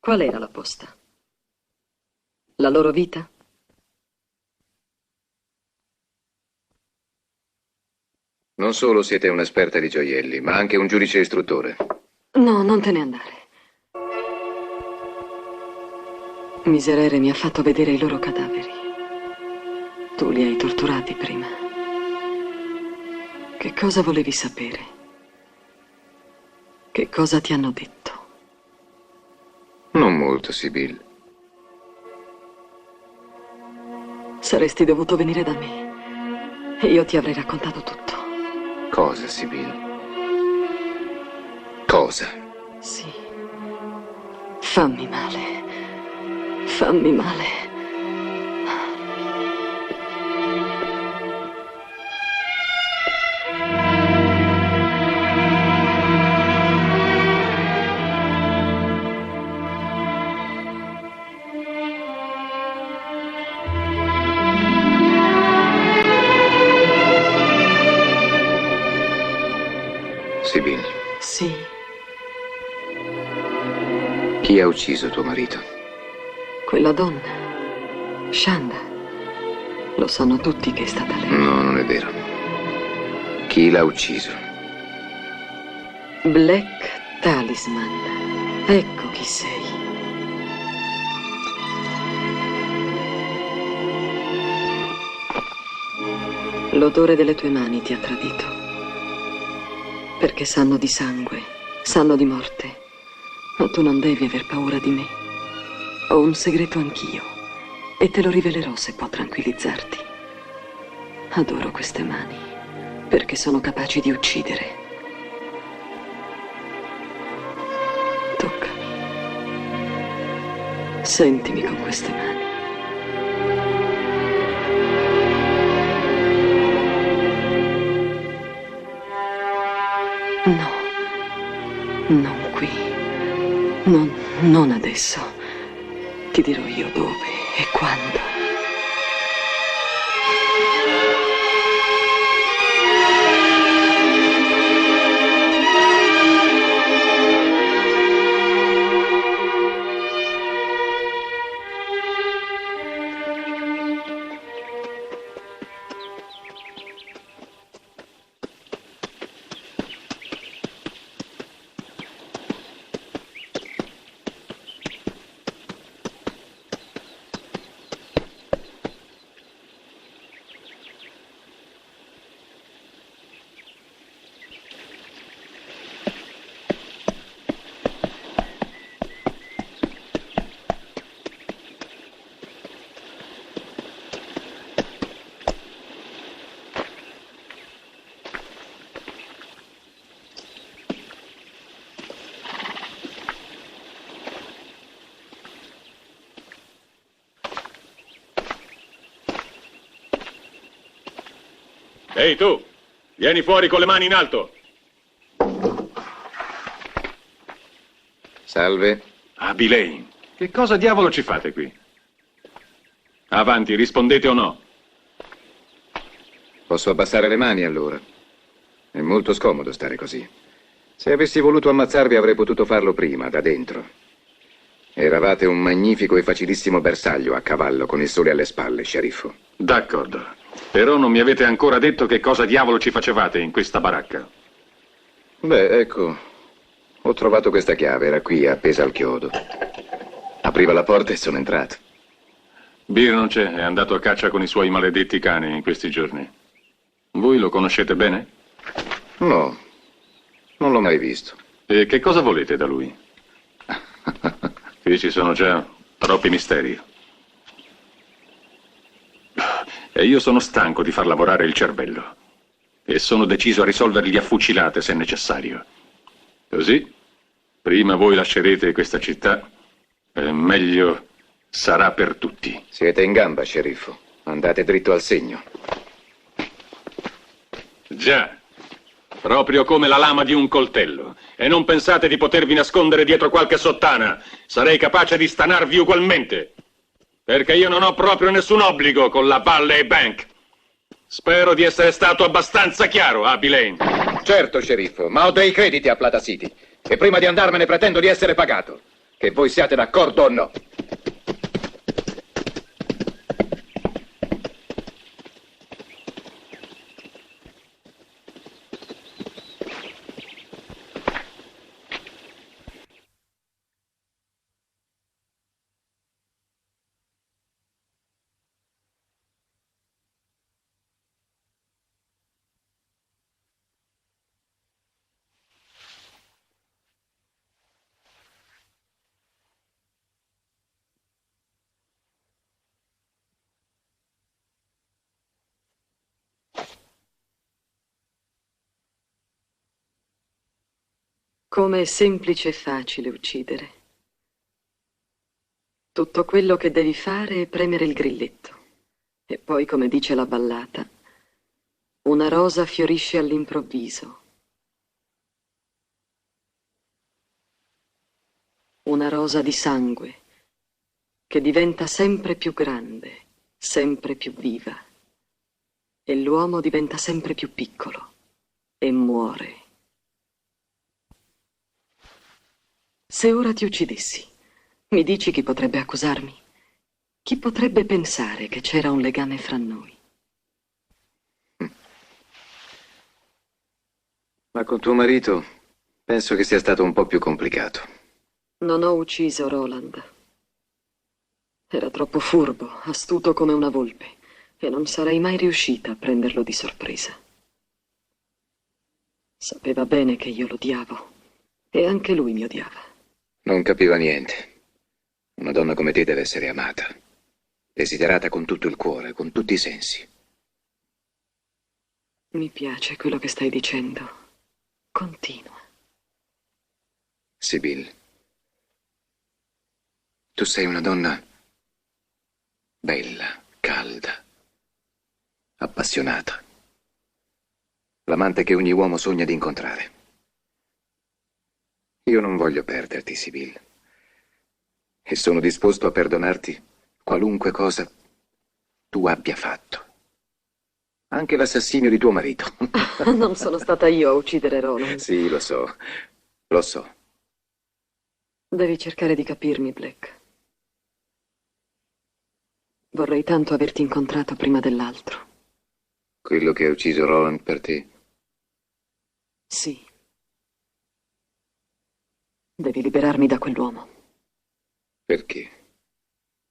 qual era la posta? La loro vita? Non solo siete un'esperta di gioielli, ma anche un giudice istruttore. No, non te ne andare. Miserere mi ha fatto vedere i loro cadaveri. Tu li hai torturati prima. Che cosa volevi sapere? Che cosa ti hanno detto? Non molto, Sibyl. Saresti dovuto venire da me e io ti avrei raccontato tutto. Cosa, Sibyl? Cosa? Sì. Fammi male. Fammi male. Sibyl. Sì. Chi ha ucciso tuo marito? Quella donna, Shanda. Lo sanno tutti che è stata lei. No, non è vero. Chi l'ha ucciso? Black Talisman. Ecco chi sei. L'odore delle tue mani ti ha tradito. Perché sanno di sangue, sanno di morte. Ma tu non devi aver paura di me. Ho un segreto anch'io e te lo rivelerò se può tranquillizzarti. Adoro queste mani perché sono capaci di uccidere. Toccami. Sentimi con queste mani. No, non qui. Non adesso. Ti dirò io dove e quando. Ehi tu, vieni fuori con le mani in alto. Salve. Abby Lane, che cosa diavolo ci fate qui? Avanti, rispondete o no? Posso abbassare le mani allora? È molto scomodo stare così. Se avessi voluto ammazzarvi avrei potuto farlo prima, da dentro. Eravate un magnifico e facilissimo bersaglio a cavallo con il sole alle spalle, sceriffo. D'accordo. Però non mi avete ancora detto che cosa diavolo ci facevate in questa baracca. Beh, ecco, ho trovato questa chiave, era qui, appesa al chiodo. Apriva la porta e sono entrato. Beer non c'è, è andato a caccia con i suoi maledetti cani in questi giorni. Voi lo conoscete bene? No, non l'ho mai visto. E che cosa volete da lui? Qui ci sono già troppi misteri. E io sono stanco di far lavorare il cervello. E sono deciso a risolverli a fucilate se necessario. Così, prima voi lascerete questa città, e meglio sarà per tutti. Siete in gamba, sceriffo. Andate dritto al segno. Già, proprio come la lama di un coltello. E non pensate di potervi nascondere dietro qualche sottana. Sarei capace di stanarvi ugualmente. Perché io non ho proprio nessun obbligo con la Valley Bank. Spero di essere stato abbastanza chiaro, Abby Lane. Certo, sceriffo, ma ho dei crediti a Plata City. E prima di andarmene pretendo di essere pagato. Che voi siate d'accordo o no. Come è semplice e facile uccidere. Tutto quello che devi fare è premere il grilletto. E poi, come dice la ballata, una rosa fiorisce all'improvviso. Una rosa di sangue che diventa sempre più grande, sempre più viva. E l'uomo diventa sempre più piccolo e muore. Se ora ti uccidessi, mi dici chi potrebbe accusarmi? Chi potrebbe pensare che c'era un legame fra noi? Ma con tuo marito penso che sia stato un po' più complicato. Non ho ucciso Roland. Era troppo furbo, astuto come una volpe, e non sarei mai riuscita a prenderlo di sorpresa. Sapeva bene che io l'odiavo, e anche lui mi odiava. Non capiva niente. Una donna come te deve essere amata, desiderata con tutto il cuore, con tutti i sensi. Mi piace quello che stai dicendo. Continua. Sibyl, tu sei una donna bella, calda, appassionata. L'amante che ogni uomo sogna di incontrare. Io non voglio perderti, Sibyl. E sono disposto a perdonarti qualunque cosa tu abbia fatto. Anche l'assassinio di tuo marito. Non sono stata io a uccidere Roland. Sì, lo so. Lo so. Devi cercare di capirmi, Black. Vorrei tanto averti incontrato prima dell'altro. Quello che ha ucciso Roland per te? Sì. Devi liberarmi da quell'uomo. Perché?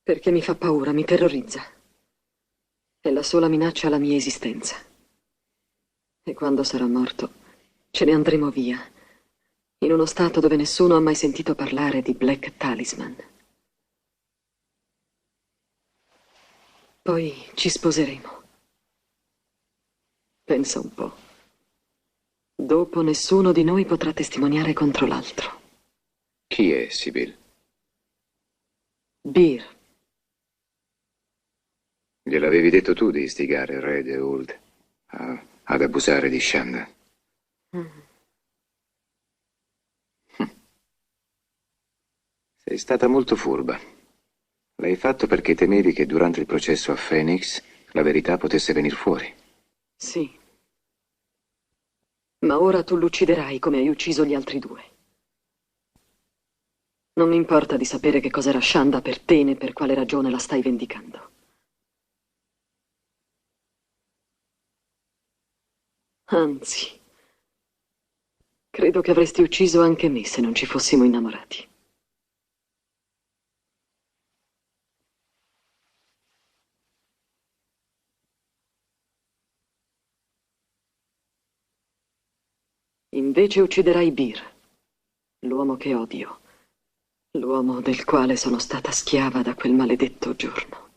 Perché mi fa paura, mi terrorizza. È la sola minaccia alla mia esistenza. E quando sarà morto, ce ne andremo via, in uno stato dove nessuno ha mai sentito parlare di Black Talisman. Poi ci sposeremo. Pensa un po'. Dopo nessuno di noi potrà testimoniare contro l'altro. Chi è Sibyl? Beer. Gliel'avevi detto tu di istigare Red e Old a ad abusare di Shanda. Sei stata molto furba. L'hai fatto perché temevi che durante il processo a Phoenix la verità potesse venir fuori. Sì. Ma ora tu l'ucciderai come hai ucciso gli altri due. Non mi importa di sapere che cos'era Shanda per te né per quale ragione la stai vendicando. Anzi, credo che avresti ucciso anche me se non ci fossimo innamorati. Invece ucciderai Bir, l'uomo che odio, l'uomo del quale sono stata schiava da quel maledetto giorno.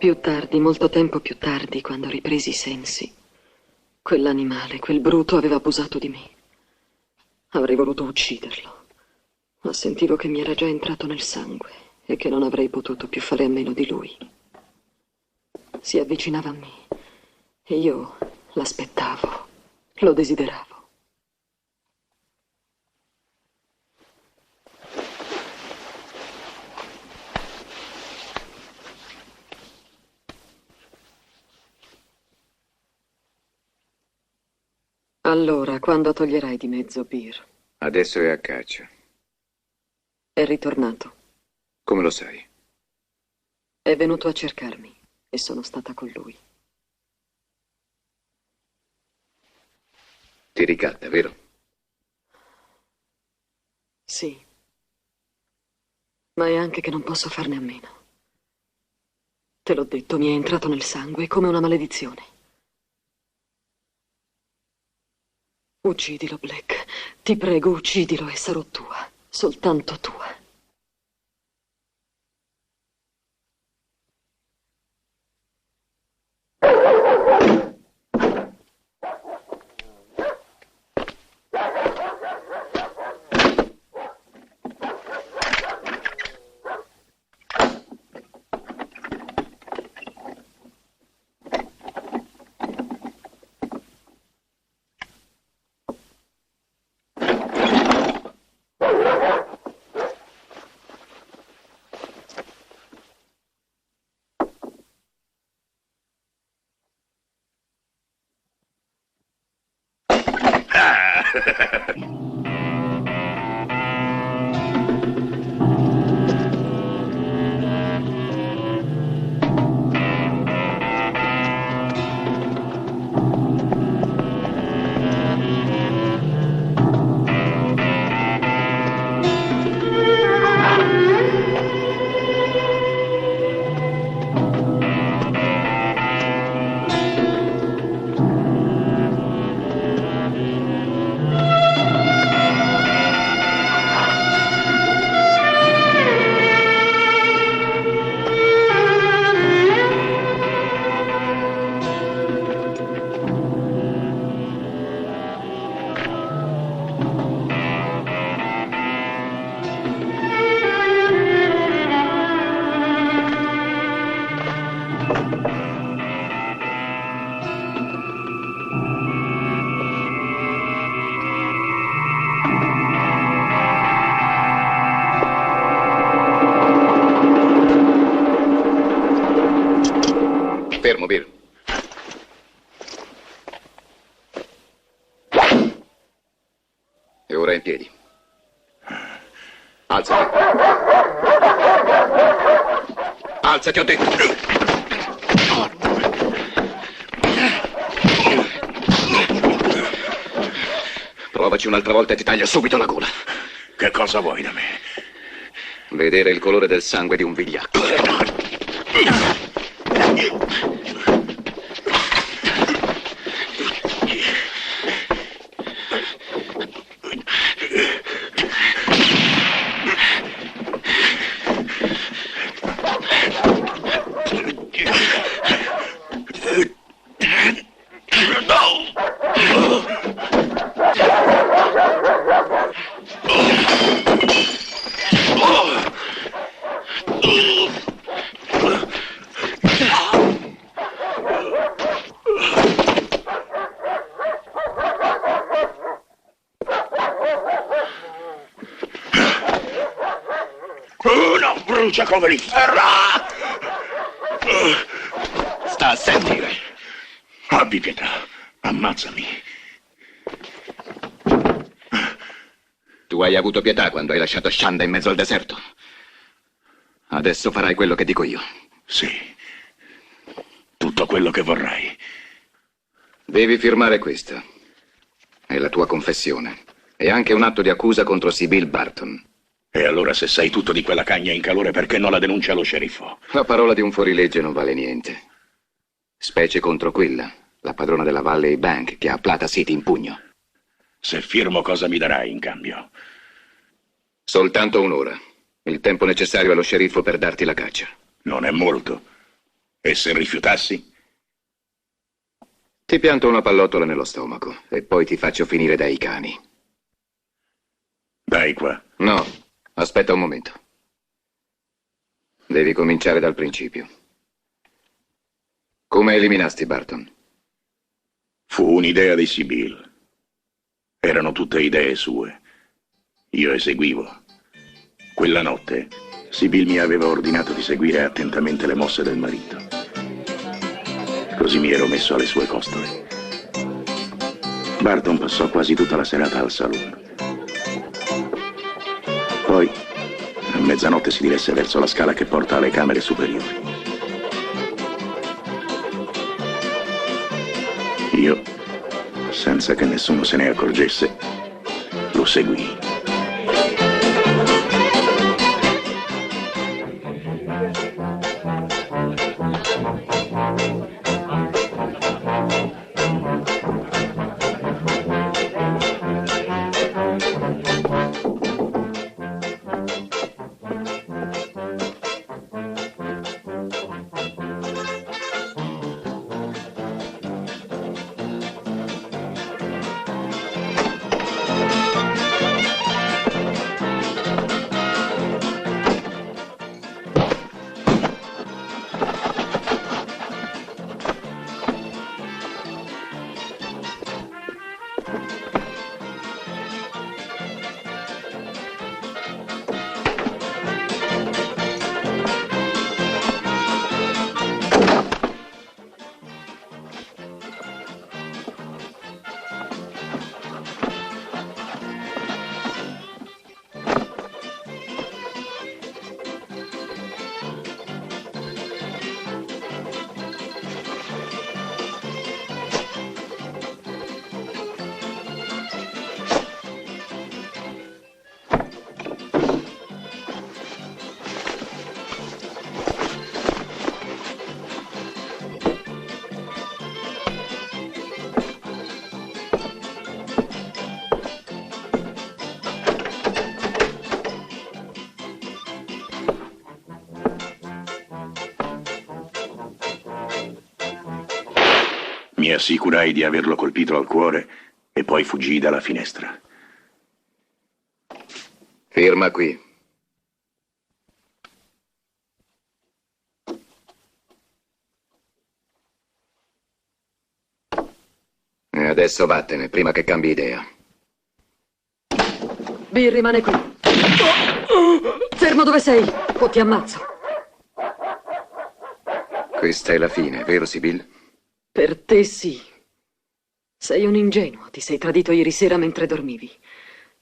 Più tardi, molto tempo più tardi, quando ripresi i sensi, quell'animale, quel bruto aveva abusato di me. Avrei voluto ucciderlo, ma sentivo che mi era già entrato nel sangue e che non avrei potuto più fare a meno di lui. Si avvicinava a me e io l'aspettavo, lo desideravo. Allora, quando toglierai di mezzo Bir? Adesso è a caccia. È ritornato. Come lo sai? È venuto a cercarmi e sono stata con lui. Ti ricatta, vero? Sì. Ma è anche che non posso farne a meno. Te l'ho detto, mi è entrato nel sangue come una maledizione. Uccidilo, Black. Ti prego, uccidilo e sarò tua. Soltanto tua. fermo, Bill. E ora in piedi. Alzati. Alzati, ho detto. Provaci un'altra volta e ti taglio subito la gola. Che cosa vuoi da me? Vedere il colore del sangue di un vigliacco. Non brucia come l'inferno! Sta a sentire. Abbi pietà, ammazzami. Tu hai avuto pietà quando hai lasciato Shanda in mezzo al deserto. Adesso farai quello che dico io. Sì, tutto quello che vorrai. Devi firmare questa. È la tua confessione. E anche un atto di accusa contro Sybil Barton. E allora se sai tutto di quella cagna in calore, perché non la denuncia allo sceriffo? La parola di un fuorilegge non vale niente. Specie contro quella, la padrona della Valley Bank, che ha Plata City in pugno. Se firmo, cosa mi darai in cambio? Soltanto un'ora. Il tempo necessario allo sceriffo per darti la caccia. Non è molto. E se rifiutassi? Ti pianto una pallottola nello stomaco e poi ti faccio finire dai cani. Dai qua. No, aspetta un momento. Devi cominciare dal principio. Come eliminasti Barton? Fu un'idea di Sybil. Erano tutte idee sue. Io eseguivo. Quella notte, Sybil mi aveva ordinato di seguire attentamente le mosse del marito. Così mi ero messo alle sue costole. Barton passò quasi tutta la serata al saloon. Poi, a mezzanotte si diresse verso la scala che porta alle camere superiori. Io, senza che nessuno se ne accorgesse, lo seguii. Mi assicurai di averlo colpito al cuore e poi fuggii dalla finestra. Firma qui. E adesso vattene, prima che cambi idea. Bill, rimane qui. Fermo dove sei, o ti ammazzo. Questa è la fine, vero Sibyl? Per te sì. Sei un ingenuo, ti sei tradito ieri sera mentre dormivi.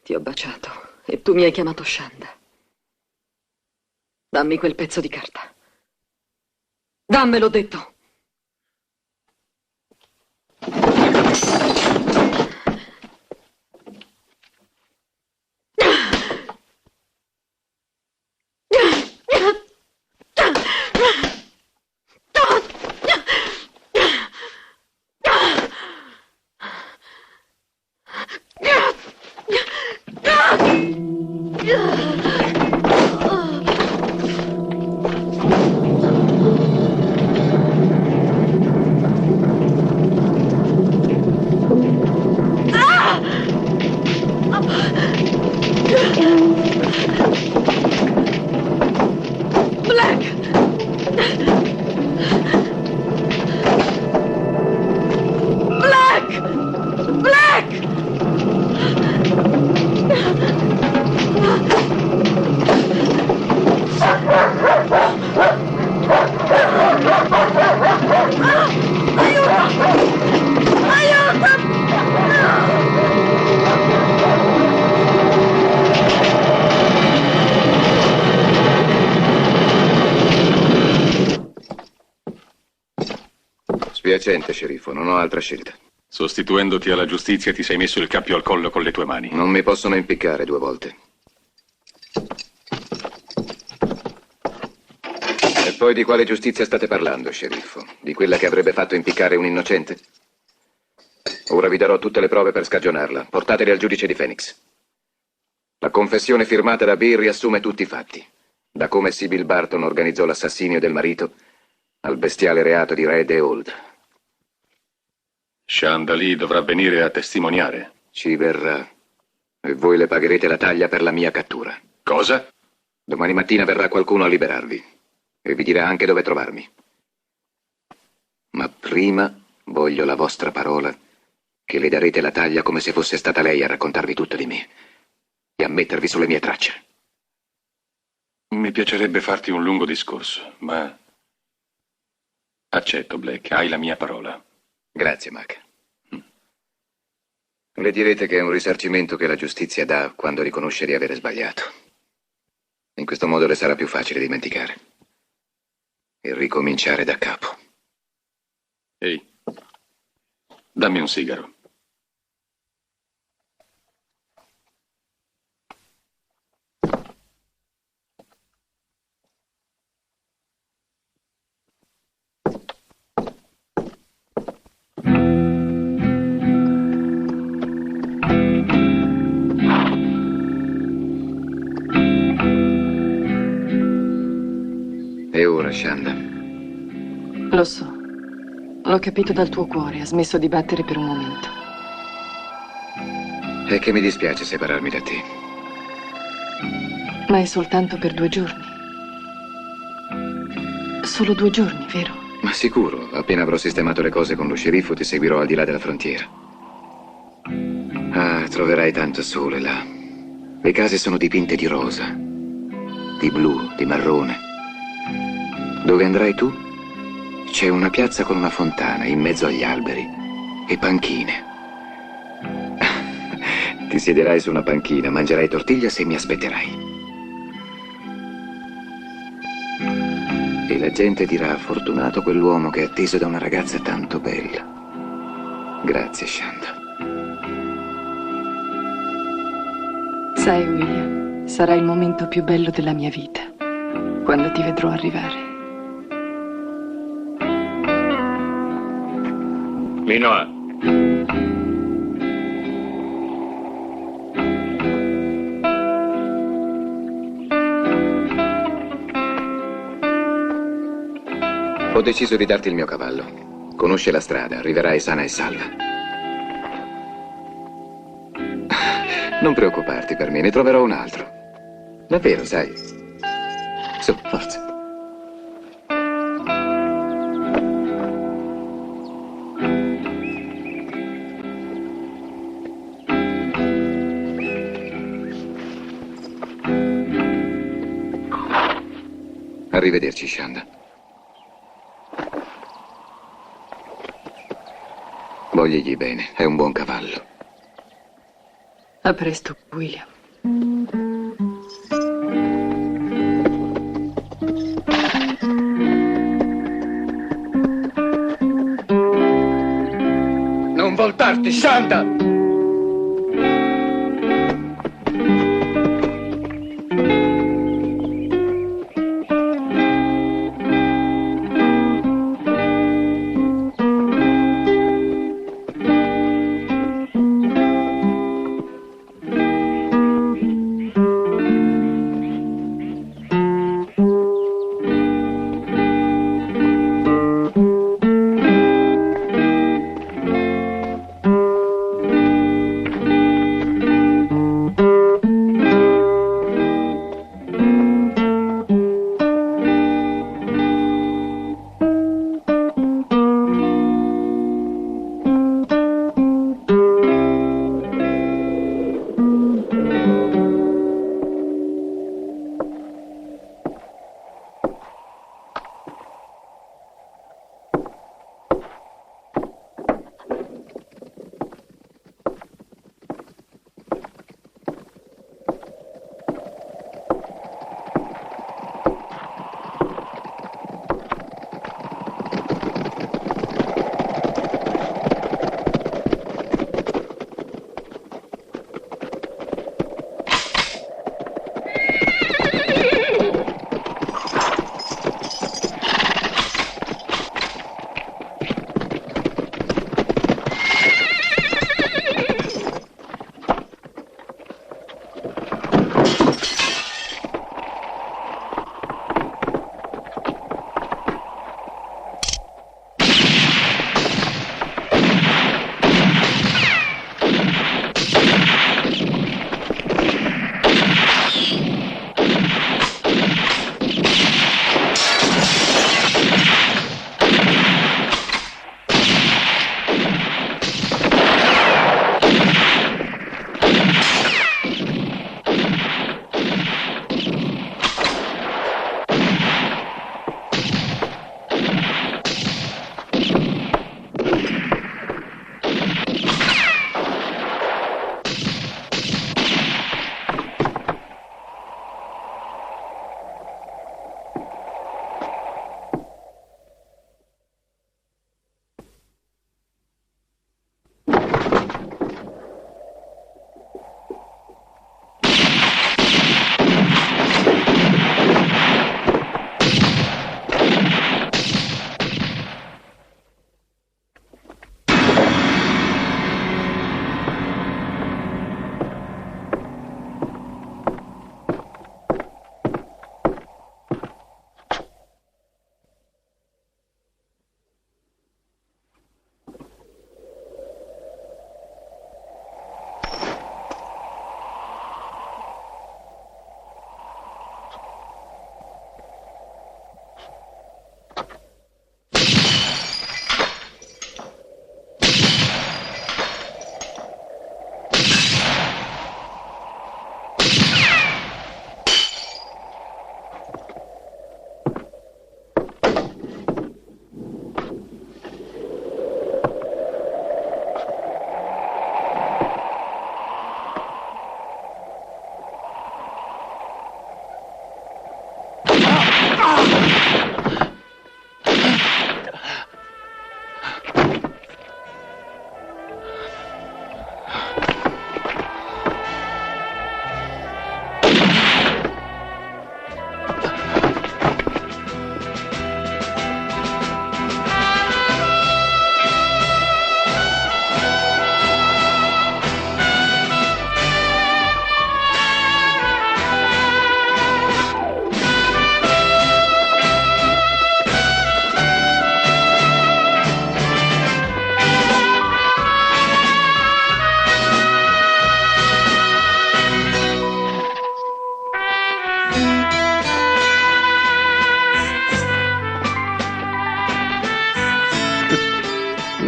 Ti ho baciato e tu mi hai chiamato Shanda. Dammi quel pezzo di carta. Dammelo, detto. Spiacente, sceriffo, non ho altra scelta. Sostituendoti alla giustizia ti sei messo il cappio al collo con le tue mani. Non mi possono impiccare 2 volte. E poi di quale giustizia state parlando, sceriffo? Di quella che avrebbe fatto impiccare un innocente? Ora vi darò tutte le prove per scagionarla. Portatele al giudice di Phoenix. La confessione firmata da Bill riassume tutti i fatti. Da come Sibyl Barton organizzò l'assassinio del marito al bestiale reato di Red e Old. Shanda Lee dovrà venire a testimoniare. Ci verrà. E voi le pagherete la taglia per la mia cattura. Cosa? Domani mattina verrà qualcuno a liberarvi. E vi dirà anche dove trovarmi. Ma prima voglio la vostra parola che le darete la taglia come se fosse stata lei a raccontarvi tutto di me e a mettervi sulle mie tracce. Mi piacerebbe farti un lungo discorso, ma accetto, Black, hai la mia parola. Grazie, Mac. Le direte che è un risarcimento che la giustizia dà quando riconosce di avere sbagliato. In questo modo le sarà più facile dimenticare e ricominciare da capo. Ehi, dammi un sigaro. E ora, Shanda? Lo so. L'ho capito dal tuo cuore. Ha smesso di battere per un momento. È che mi dispiace separarmi da te. Ma è soltanto per 2 giorni. Solo 2 giorni, vero? Ma sicuro. Appena avrò sistemato le cose con lo sceriffo ti seguirò al di là della frontiera. Ah, troverai tanto sole là. Le case sono dipinte di rosa, di blu, di marrone. Dove andrai tu? C'è una piazza con una fontana in mezzo agli alberi e panchine. Ti siederai su una panchina, mangerai tortiglias e mi aspetterai. E la gente dirà: fortunato quell'uomo che è atteso da una ragazza tanto bella. Grazie, Shanda. Sai, William, sarà il momento più bello della mia vita, quando ti vedrò arrivare. Minoa. Ho deciso di darti il mio cavallo. Conosce la strada, arriverai sana e salva. Non preoccuparti per me, ne troverò un altro. Davvero, sai. Su, forza. Arrivederci, Shanda. Vogligli bene, è un buon cavallo. A presto, William. Non voltarti, Shanda!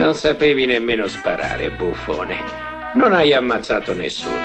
Non sapevi nemmeno sparare, buffone. Non hai ammazzato nessuno.